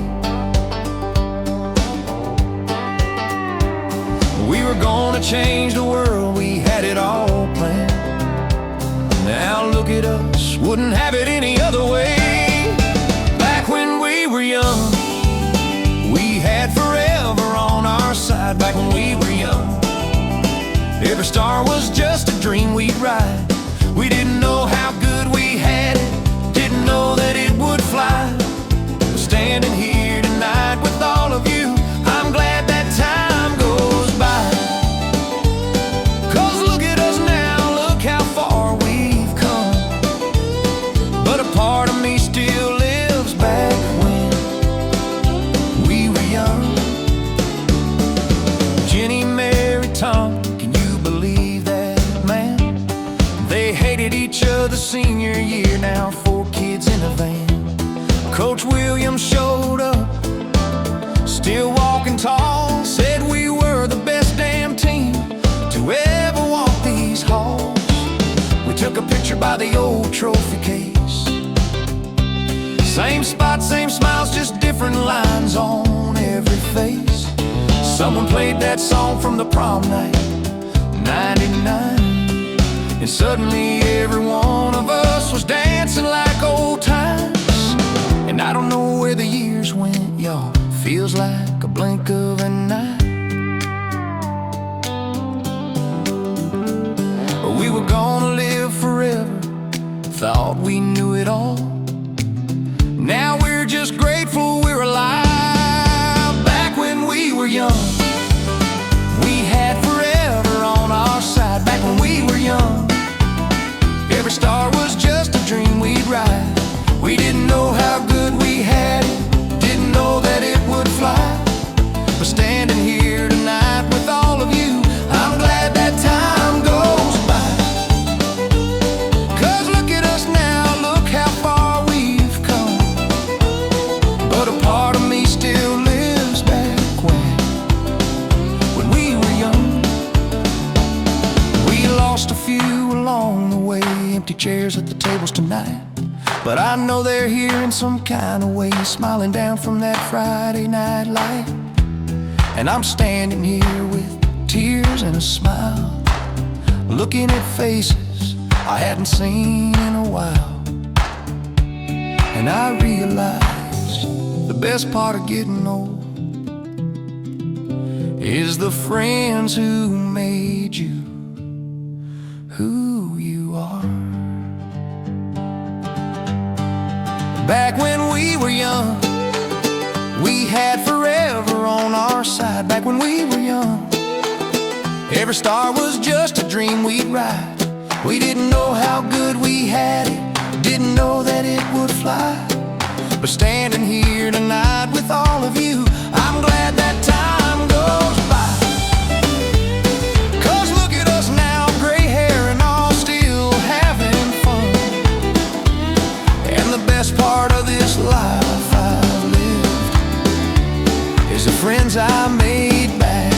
We were gonna change the world, we had it all planned. Now look at us, wouldn't have it any other way. Back when we were young, we had forever on our side. Back when we were young, every star was just a dream we'd ride. We didn't know how good we had it, didn't know that it would fly. Standing here tonight with all of you, I'm glad that time goes by. 'Cause look at us now, look how far we've come. But a part of me still lives back when we were young. Jenny, Mary, Tom, can you believe that, man? They hated each other senior year, now 4 kids in a van. Coach Williams showed up, still walking tall, said we were the best damn team to ever walk these halls. We took a picture by the old trophy case. Same spot, same smiles, just different lines on every face. Someone played that song from the prom night, '99. And suddenly every one of us was dancing like old times. And I don't know where the years went, y'all, feels like a blink of an eye. But we were gonna live forever, thought we knew it all. Now we're just grateful we're alive. Back when we were young, we had forever on our side. Back when we were young, every star was just a dream we'd ride. We didn't know how good we had it, didn't know that it would fly. But standing here tonight with all of you, I'm glad that time goes by. 'Cause look at us now, look how far we've come. But a part of me still lives back when we were young. We lost a few along the way, empty chairs at the tables tonight. But I know they're here in some kind of way, smiling down from that Friday night light. And I'm standing here with tears and a smile, looking at faces I hadn't seen in a while. And I realized the best part of getting old is the friends who made you who you are. Back when we were young, we had forever on our side. Back when we were young, every star was just a dream we'd ride. We didn't know how good we had it, didn't know that it would fly. But standing here tonight with all of you, I'm glad that time goes by. 'Cause look at us now, gray hair and all, still having fun. And the best part of this life I've lived is the friends I made back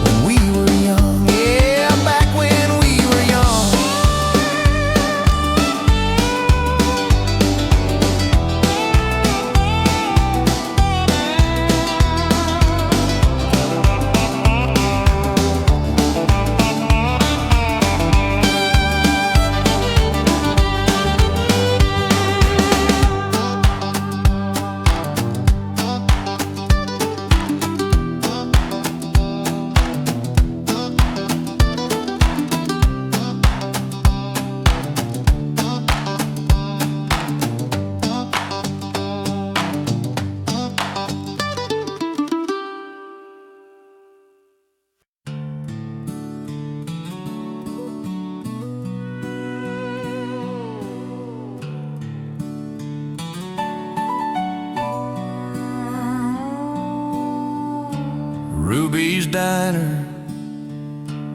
when we were young. Yeah, back when we were young. B's Diner,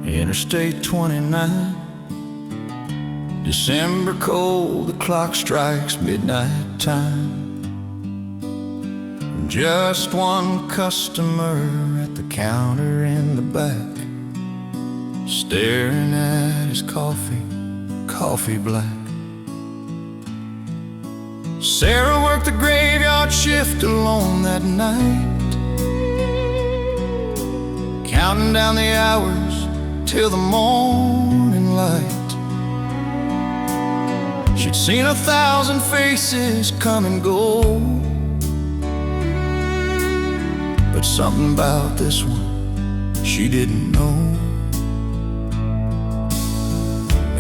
Interstate 29. December cold, the clock strikes midnight time. Just one customer at the counter in the back, staring at his coffee black. Sarah worked the graveyard shift alone that night, counting down the hours till the morning light. She'd seen 1,000 faces come and go, but something about this one she didn't know.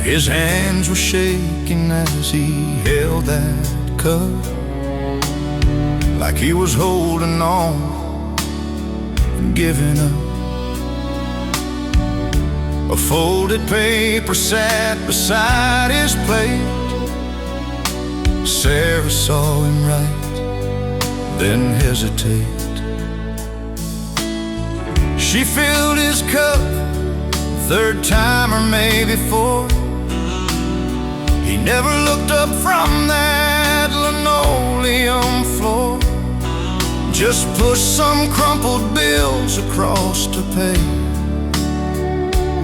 His hands were shaking as he held that cup, like he was holding on and giving up. A folded paper sat beside his plate. Sarah saw him right, then hesitate. She filled his cup, third time or maybe fourth. He never looked up from that linoleum floor, just pushed some crumpled bills across to pay.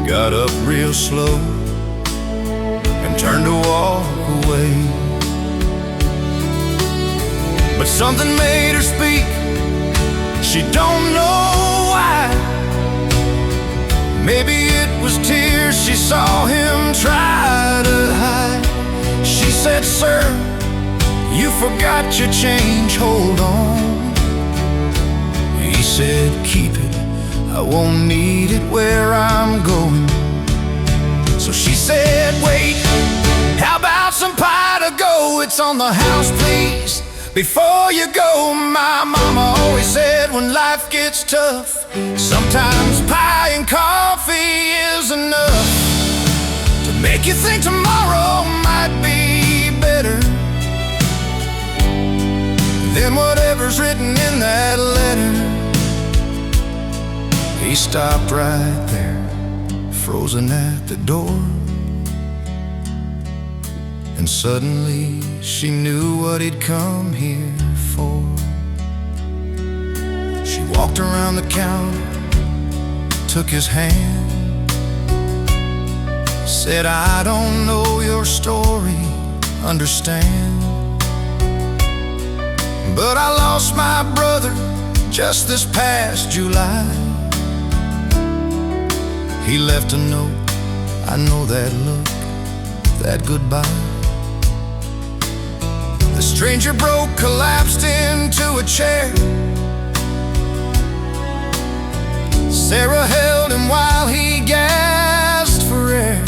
Got up real slow and turned to walk away. But something made her speak, she don't know why. Maybe it was tears she saw him try to hide. She said, "Sir, you forgot your change, hold on." He said, "Keep it, I won't need it where I'm going." So she said, "Wait, how about some pie to go? It's on the house, please, before you go." My mama always said when life gets tough, sometimes pie and coffee is enough to make you think tomorrow might be better than whatever's written in that letter. He stopped right there, frozen at the door. And suddenly she knew what he'd come here for. She walked around the counter, took his hand, said, "I don't know your story, understand, but I lost my brother just this past July. He left a note, I know that look, that goodbye." The stranger broke, collapsed into a chair. Sarah held him while he gasped for air.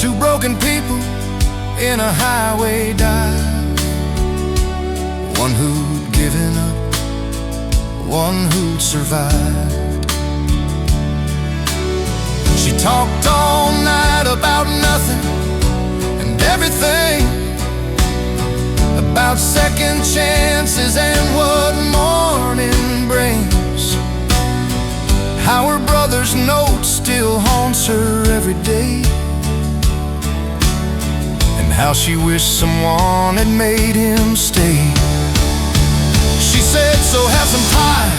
Two broken people in a highway dive, one who'd given up, one who'd survived. She talked all night about nothing and everything, about second chances and what morning brings, how her brother's note still haunts her every day, and how she wished someone had made him stay. She said, "So have some pie,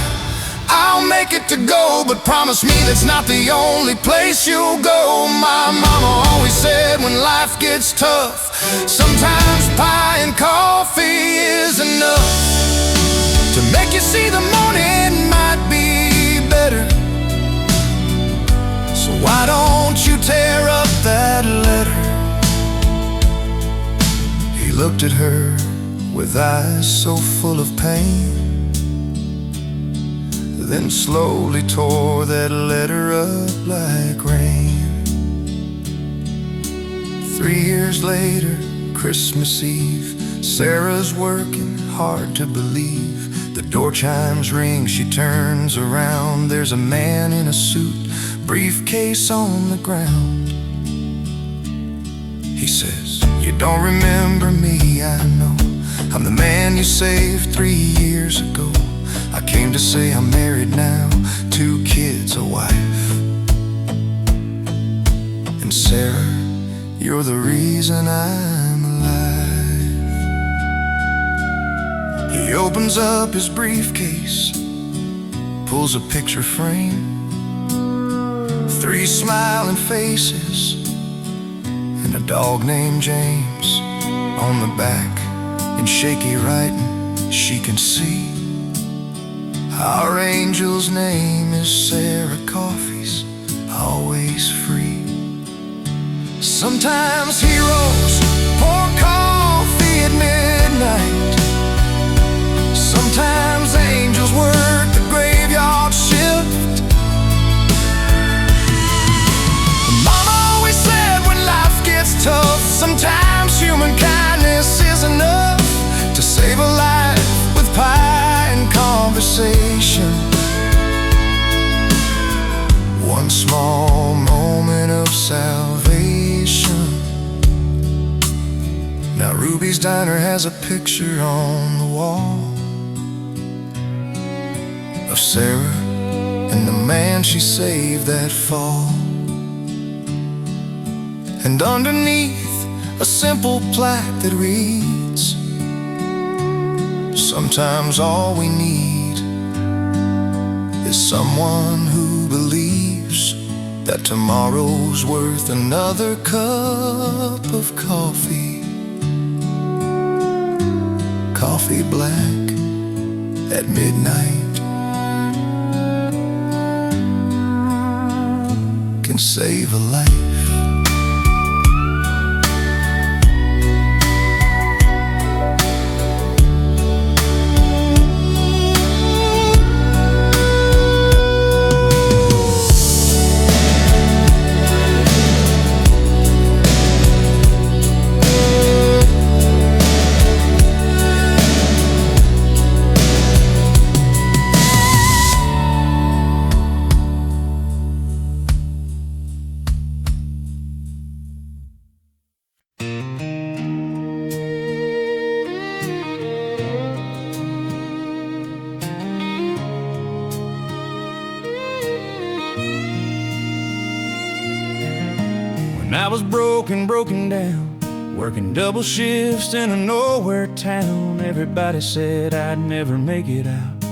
I'll make it to go, but promise me that's not the only place you'll go." My mama always said when life gets tough, sometimes pie and coffee is enough to make you see the morning might be better. So why don't you tear up that letter? He looked at her with eyes so full of pain, then slowly tore that letter up like rain. 3 years later, Christmas Eve, Sarah's working hard to believe. The door chimes ring, she turns around. There's a man in a suit, briefcase on the ground. He says, "You don't remember me, I know. I'm the man you saved 3 years ago. I came to say I'm married now, 2 kids, a wife. And Sarah, you're the reason I'm alive. He opens up his briefcase, pulls a picture frame, 3 smiling faces, and a dog named James. On the back, in shaky writing, she can see our angel's name is Sarah. Coffee's always free. Sometimes heroes pour coffee at midnight. Sometimes angels work the graveyard shift. Mama always said when life gets tough, sometimes human kindness is enough to save a life with pie and conversation. One small moment of salvation. Now Ruby's Diner has a picture on the wall of Sarah and the man she saved that fall. And underneath, a simple plaque that reads, sometimes all we need is someone who believes that tomorrow's worth another cup of coffee. Coffee black at midnight can save a life. When I was broken down, working double shifts in a nowhere town, everybody said I'd never make it out.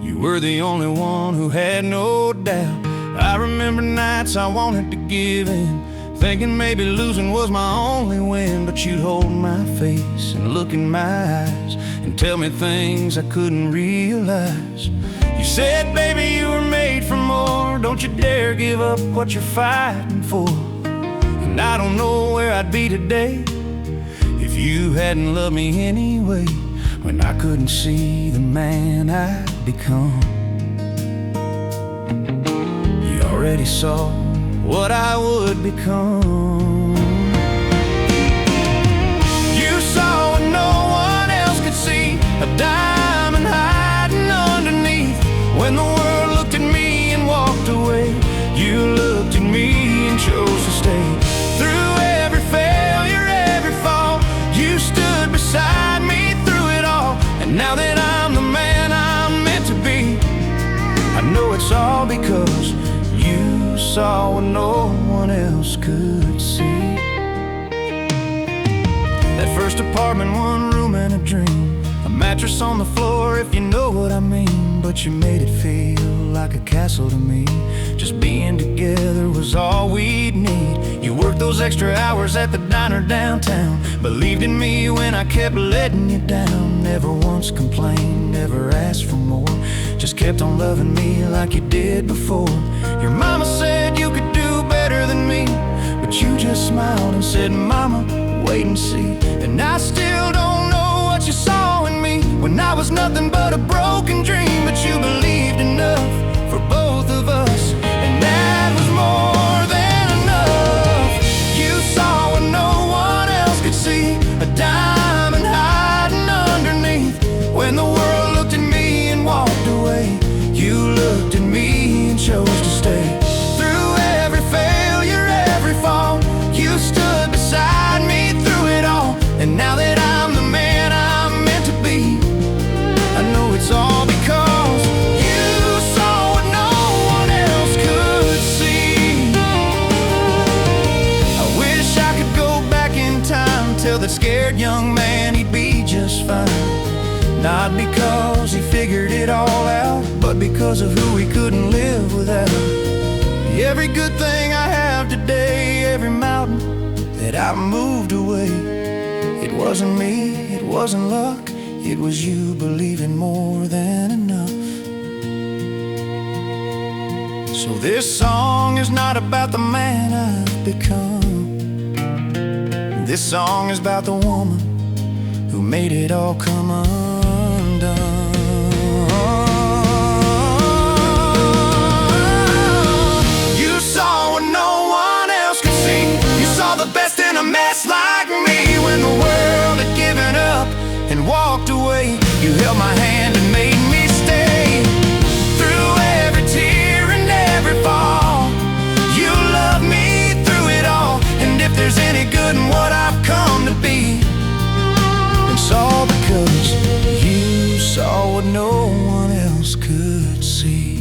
You were the only one who had no doubt. I remember nights I wanted to give in, thinking maybe losing was my only win. But you'd hold my face and look in my eyes and tell me things I couldn't realize. You said, baby, you were made for more. Don't you dare give up what you're fighting for. And I don't know where I'd be today if you hadn't loved me anyway, when I couldn't see the man I'd become. You already saw what I would become. You saw what no one else could see, a diamond hiding underneath. When the world looked at me and walked away, you looked at me and chose to stay. Through every failure, every fall, you stood beside me through it all. And now that I'm the man I'm meant to be, I know it's all because you saw what no one else could see. That first apartment, 1 room and a dream, a mattress on the floor, if you know what I mean. But you made it feel like a castle to me. Just being together was all we'd need. You worked those extra hours at the diner downtown, believed in me when I kept letting you down. Never once complained, never asked for more, just kept on loving me like you did before. Your mama said you could do better than me, but you just smiled and said, Mama, wait and see. And I still don't know what you saw in me, when I was nothing but a broken dream. But you believed enough for both of us, and that was more than enough. You saw what no one else could see, a diamond hiding underneath. When the world looked at me and walked away, you looked at me and chose to stay. Through every failure, every fall, you stood beside me through it all. And now that I'm the man I'm meant to be, I know it's all because that scared young man he'd be just fine. Not because he figured it all out, but because of who he couldn't live without. Every good thing I have today, every mountain that I moved away, it wasn't me, it wasn't luck, it was you believing more than enough. So this song is not about the man I've become. This song is about the woman who made it all come undone. You saw what no one else could see. You saw the best in a mess like me. When the world had given up and walked away, you held my hand and made me stay. Through every tear and every fall, you loved me through it all. And if there's any good in what I've come to be, it's all because you saw what no one else could see.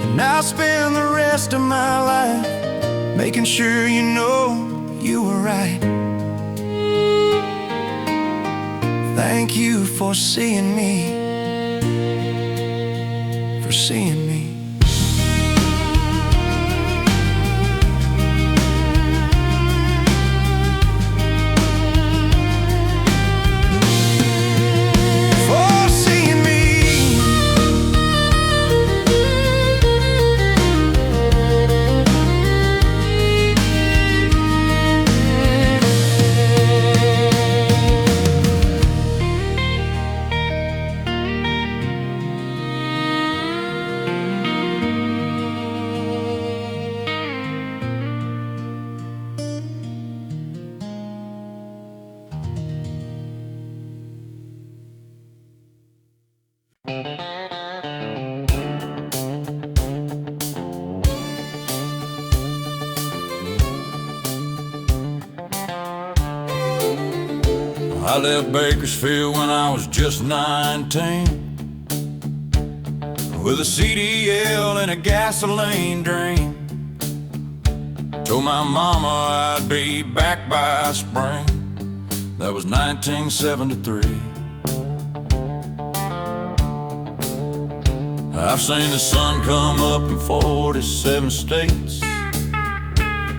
And I'll spend the rest of my life making sure you know you were right. Thank you for seeing me, for seeing me. I left Bakersfield when I was just 19, with a CDL and a gasoline dream. Told my mama I'd be back by spring. That was 1973. I've seen the sun come up in 47 states,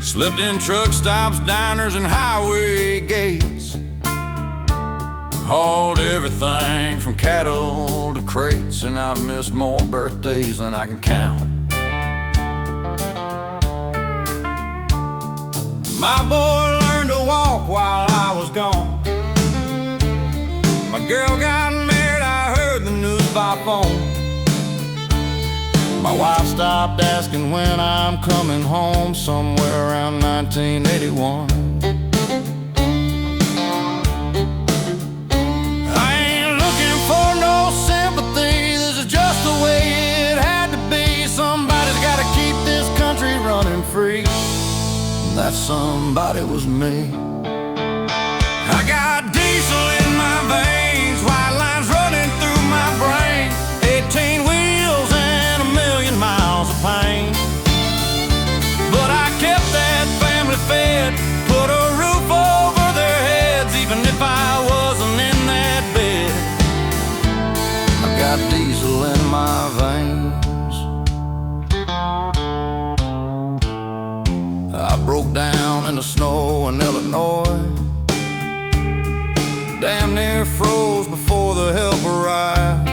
slept in truck stops, diners, and highway gates. Hauled everything from cattle to crates, and I've missed more birthdays than I can count. My boy learned to walk while I was gone. My girl got married, I heard the news by phone. My wife stopped asking when I'm coming home, somewhere around 1981. Free. That somebody was me. I got diesel in my veins, white lines running through my brain, 18 wheels and 1,000,000 miles of pain. But I kept that family fed, put a roof over their heads, even if I wasn't in that bed. I got diesel in my veins. I broke down in the snow in Illinois, damn near froze before the help arrived.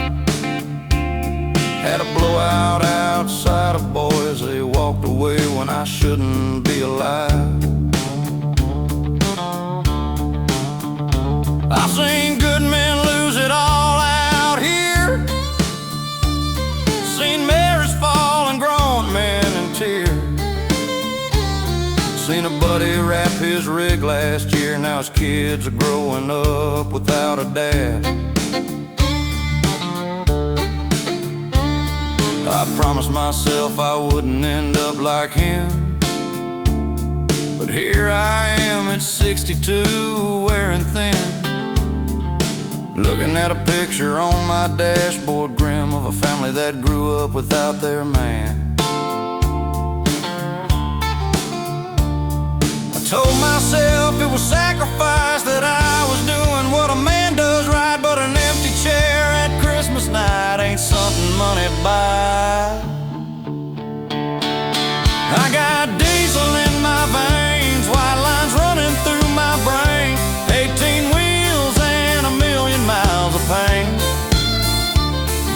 Had a blowout outside of boys, they walked away when I shouldn't be alive. I've seen good men lose it all out here, seen marriages fall and grown men in tears. Seen a buddy wrap his rig last year, now his kids are growing up without a dad. I promised myself I wouldn't end up like him, but here I am at 62, wearing thin, looking at a picture on my dashboard grim of a family that grew up without their man. Told myself it was sacrifice, that I was doing what a man does right. But an empty chair at Christmas night ain't something money buys. I got diesel in my veins, white lines running through my brain, 18 wheels and 1,000,000 miles of pain.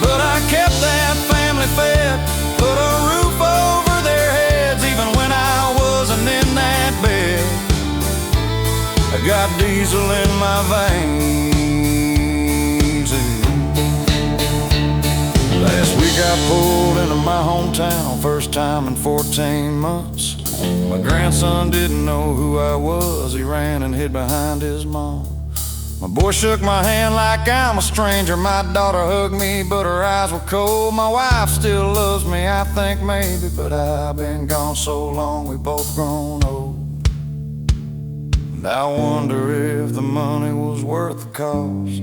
But I kept that family fed, put a roof over their heads, even when I wasn't in that bed. I got diesel in my veins. Last week I pulled into my hometown, first time in 14 months. My grandson didn't know who I was, he ran and hid behind his mom. My boy shook my hand like I'm a stranger. My daughter hugged me, but her eyes were cold. My wife still loves me, I think maybe, but I've been gone so long, we both grown old. And I wonder if the money was worth the cost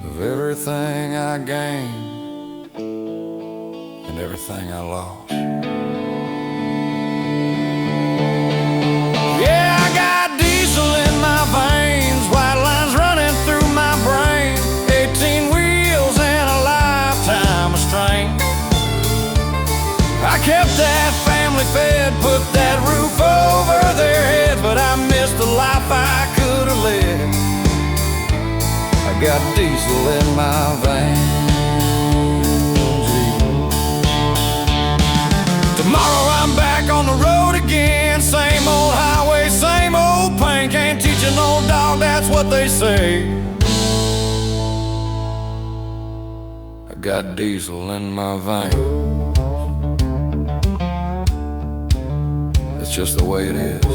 of everything I gained and everything I lost. Yeah, I got diesel in my veins, white lines running through my brain, 18 wheels and a lifetime of strain. I kept that family fed, put that roof over their heads, but I missed the life I could have led. I got diesel in my veins. Tomorrow I'm back on the road again, same old highway, same old pain. Can't teach an old dog, that's what they say. I got diesel in my veins. It's just the way it is.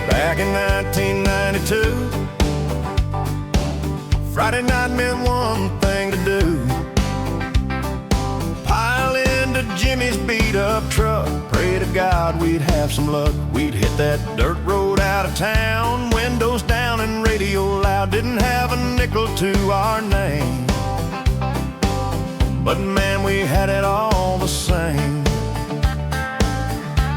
Back in 1992, Friday night meant one thing to do: pile into Jimmy's beat-up truck, pray to God we'd have some luck. We'd hit that dirt road out of town, windows down and radio loud, didn't have a nickel to our name, but man, we had it all the same.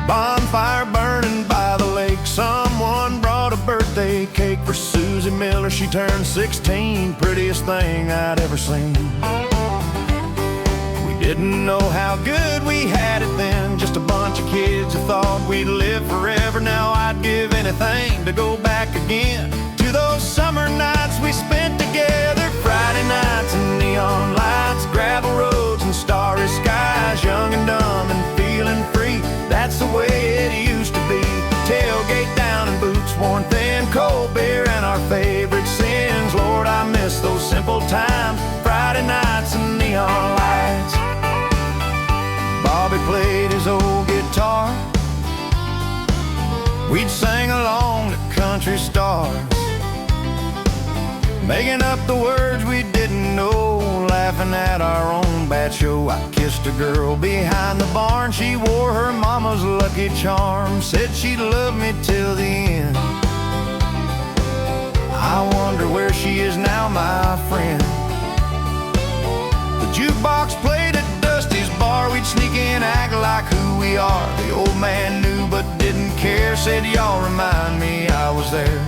Bonfire burning by the lake, someone brought a birthday cake for Susie Miller. She turned 16, prettiest thing I'd ever seen. We didn't know how good we had it then, just a bunch of kids who thought we'd live forever. Now I'd give anything to go back again to those summer nights we spent together. Friday nights and neon lights, gravel roads and starry skies, young and dumb and feeling free. That's the way it used to be. Tailgate down and boots worn thin, cold beer and our favorite sins. Lord, I miss those simple times, Friday nights and neon lights. Bobby played his old guitar, we'd sing along to country stars, making up the words we didn't know, laughing at our own bad show. I kissed a girl behind the barn, she wore her mama's lucky charm, said she'd love me till the end. I wonder where she is now, my friend. The jukebox played at Dusty's bar, we'd sneak in, act like who we are. The old man knew but didn't care, said y'all remind me I was there.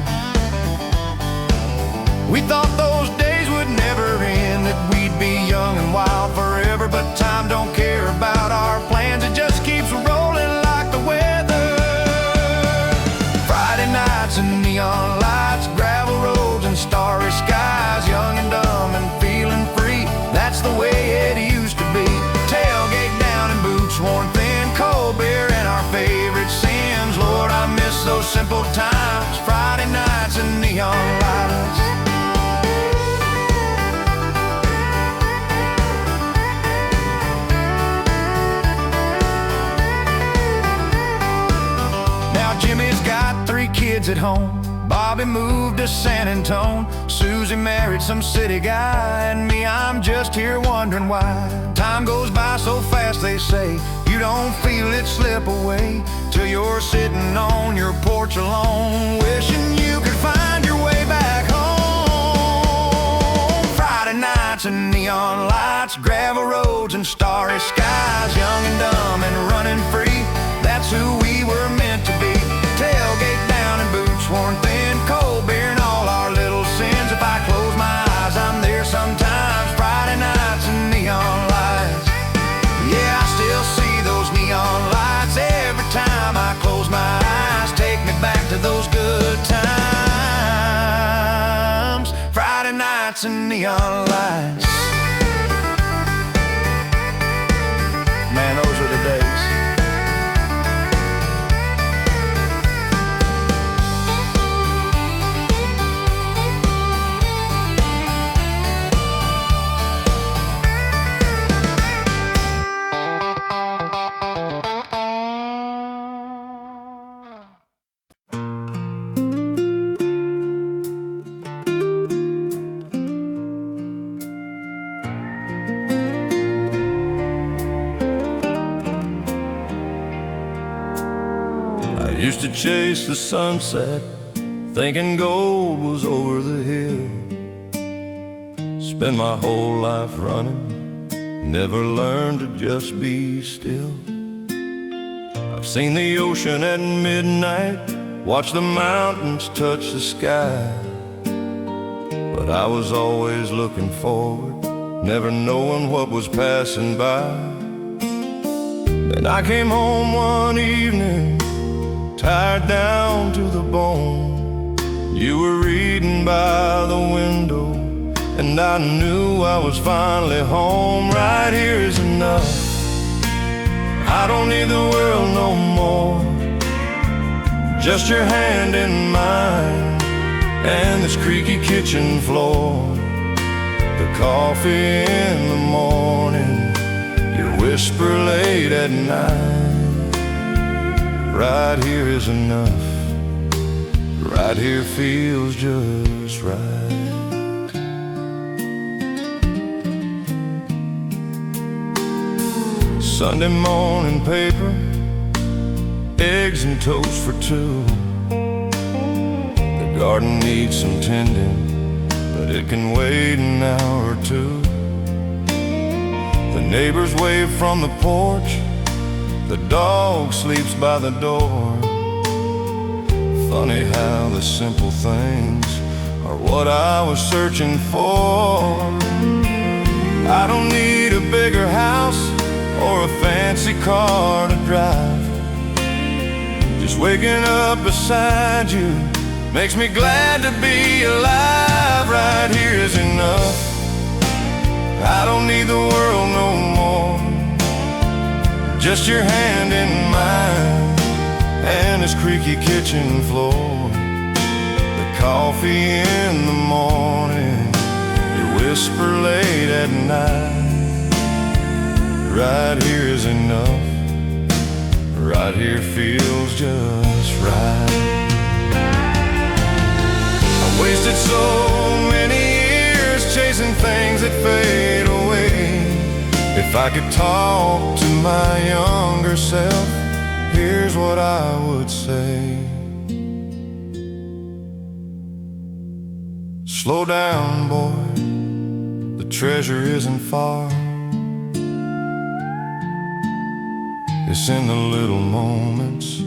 We thought those days would never end, that we'd be young and wild forever, but time don't care about our plans, it just keeps rolling like the weather. Friday nights and neon lights, gravel roads and starry skies, young and dumb and feeling free, that's the way it used to be. Tailgate down and boots worn thin, cold beer and our favorite sins. Lord, I miss those simple times, Friday nights and neon lights. kids at home. Bobby moved to San Antone. Susie married some city guy. And me, I'm just here wondering why. Time goes by so fast, they say. You don't feel it slip away till you're sitting on your porch alone, wishing you could find your way back home. Friday nights and neon lights, gravel roads and starry skies. Young and dumb and running free, that's who we were meant to be. Tailgate down and boots worn thin, cold beer and all our little sins. If I close my eyes, I'm there sometimes. Friday nights and neon lights. Yeah, I still see those neon lights every time I close my eyes. Take me back to those good times. Friday nights and neon lights. Man, those are the days. Used to chase the sunset, thinking gold was over the hill. Spend my whole life running, never learned to just be still. I've seen the ocean at midnight, watched the mountains touch the sky. But I was always looking forward, never knowing what was passing by. Then I came home one evening, tired down to the bone. You were reading by the window, and I knew I was finally home. Right here is enough, I don't need the world no more. Just your hand in mine, and this creaky kitchen floor. The coffee in the morning, your whisper late at night. Right here is enough, right here feels just right. Sunday morning paper, eggs and toast for two. The garden needs some tending, but it can wait an hour or two. The neighbors wave from the porch, the dog sleeps by the door. Funny how the simple things are what I was searching for. I don't need a bigger house or a fancy car to drive. Just waking up beside you makes me glad to be alive. Right here is enough, I don't need the world no more. Just your hand in mine, and this creaky kitchen floor. The coffee in the morning, your whisper late at night. Right here is enough, right here feels just right. I wasted so many years chasing things that fade away. If I could talk to my younger self, here's what I would say. Slow down, boy, the treasure isn't far. It's in the little moments,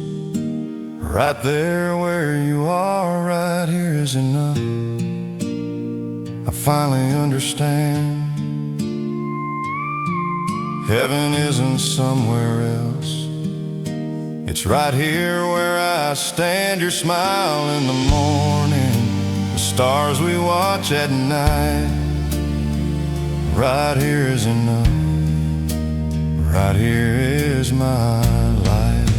right there where you are. Right here is enough, I finally understand. Heaven isn't somewhere else, it's right here where I stand. Your smile in the morning, the stars we watch at night. Right here is enough, right here is my life.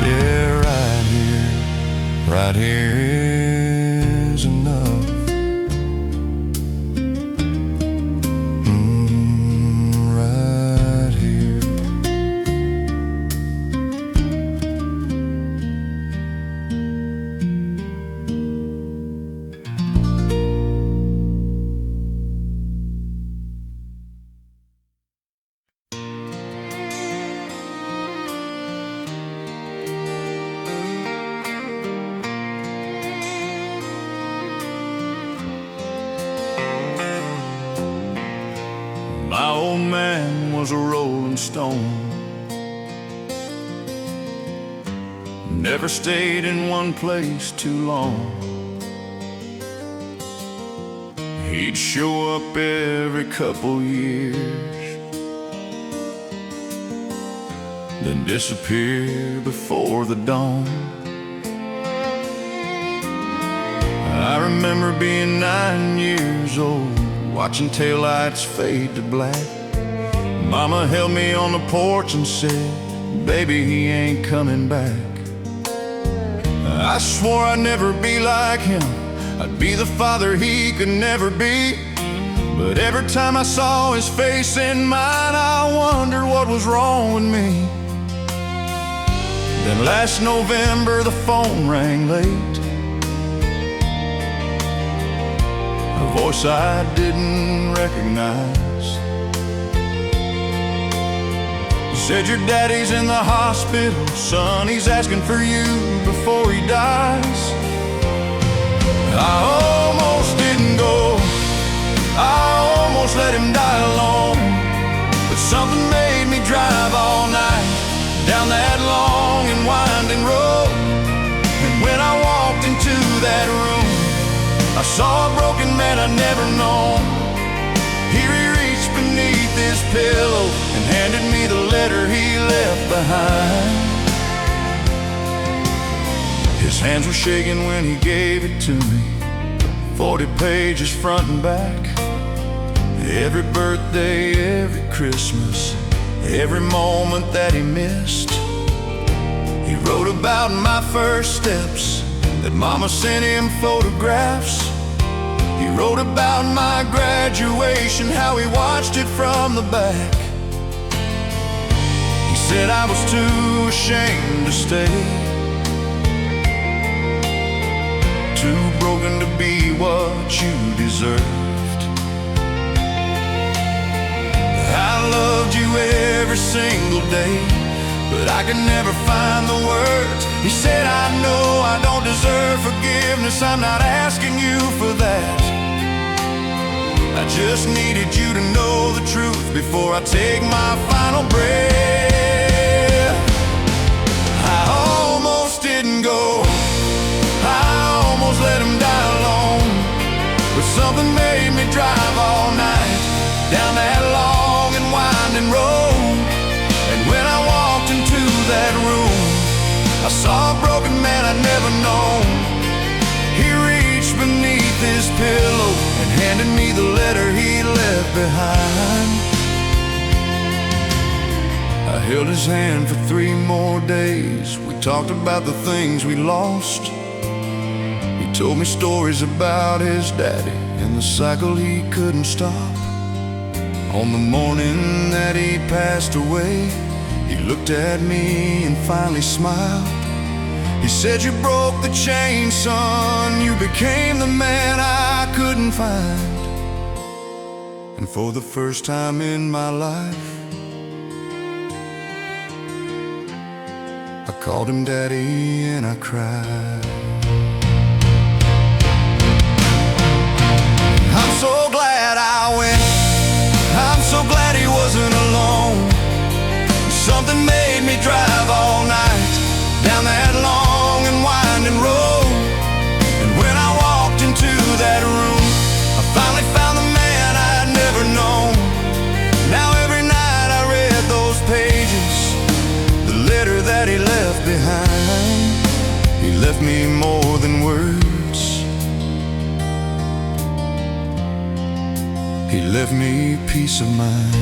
Yeah, right here is enough. was a rolling stone. Never stayed in one place too long. He'd show up every couple years, then disappear before the dawn. I remember being 9 years old, watching taillights fade to black. Mama held me on the porch and said, "Baby, he ain't coming back." I swore I'd never be like him, I'd be the father he could never be. But every time I saw his face in mine, I wondered what was wrong with me. Then last November the phone rang late, a voice I didn't recognize. Said, "Your daddy's in the hospital, son, he's asking for you before he dies." I almost didn't go, I almost let him die alone, but something made me drive all night down that long and winding road. And when I walked into that room, I saw a broken man I'd never known. He reached beneath his pillow and handed me the letter he left behind. His hands were shaking when he gave it to me, 40 pages front and back. Every birthday, every Christmas, every moment that he missed. He wrote about my first steps, that Mama sent him photographs. He wrote about my graduation, how he watched it from the back. He said I was too ashamed to stay, too broken to be what you deserved. I loved you every single day, but I could never find the words. He said, "I know I don't deserve forgiveness, I'm not asking you for that. I just needed you to know the truth before I take my final breath." I almost didn't go, I almost let him die alone, but something made me drive all night down that long and winding road. And when I walked into that room, I saw a broken man I'd never known. He reached beneath his pillow and handed me the letter he left behind. I held his hand for 3 more days. We talked about the things we lost. He told me stories about his daddy and the cycle he couldn't stop. On the morning that he passed away, he looked at me and finally smiled. He said, "You broke the chain, son, you became the man I couldn't find." And for the first time in my life, I called him daddy and I cried. I'm so glad I went, I'm so glad he wasn't alone. Something made me drive all night down that long and winding road. And when I walked into that room, I finally found the man I'd never known. Now every night I read those pages, the letter that he left behind. He left me more than words, he left me peace of mind.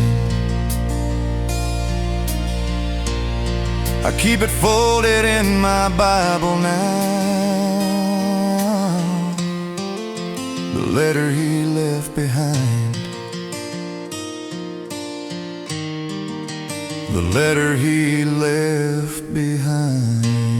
I keep it folded in my Bible now, the letter he left behind, the letter he left behind.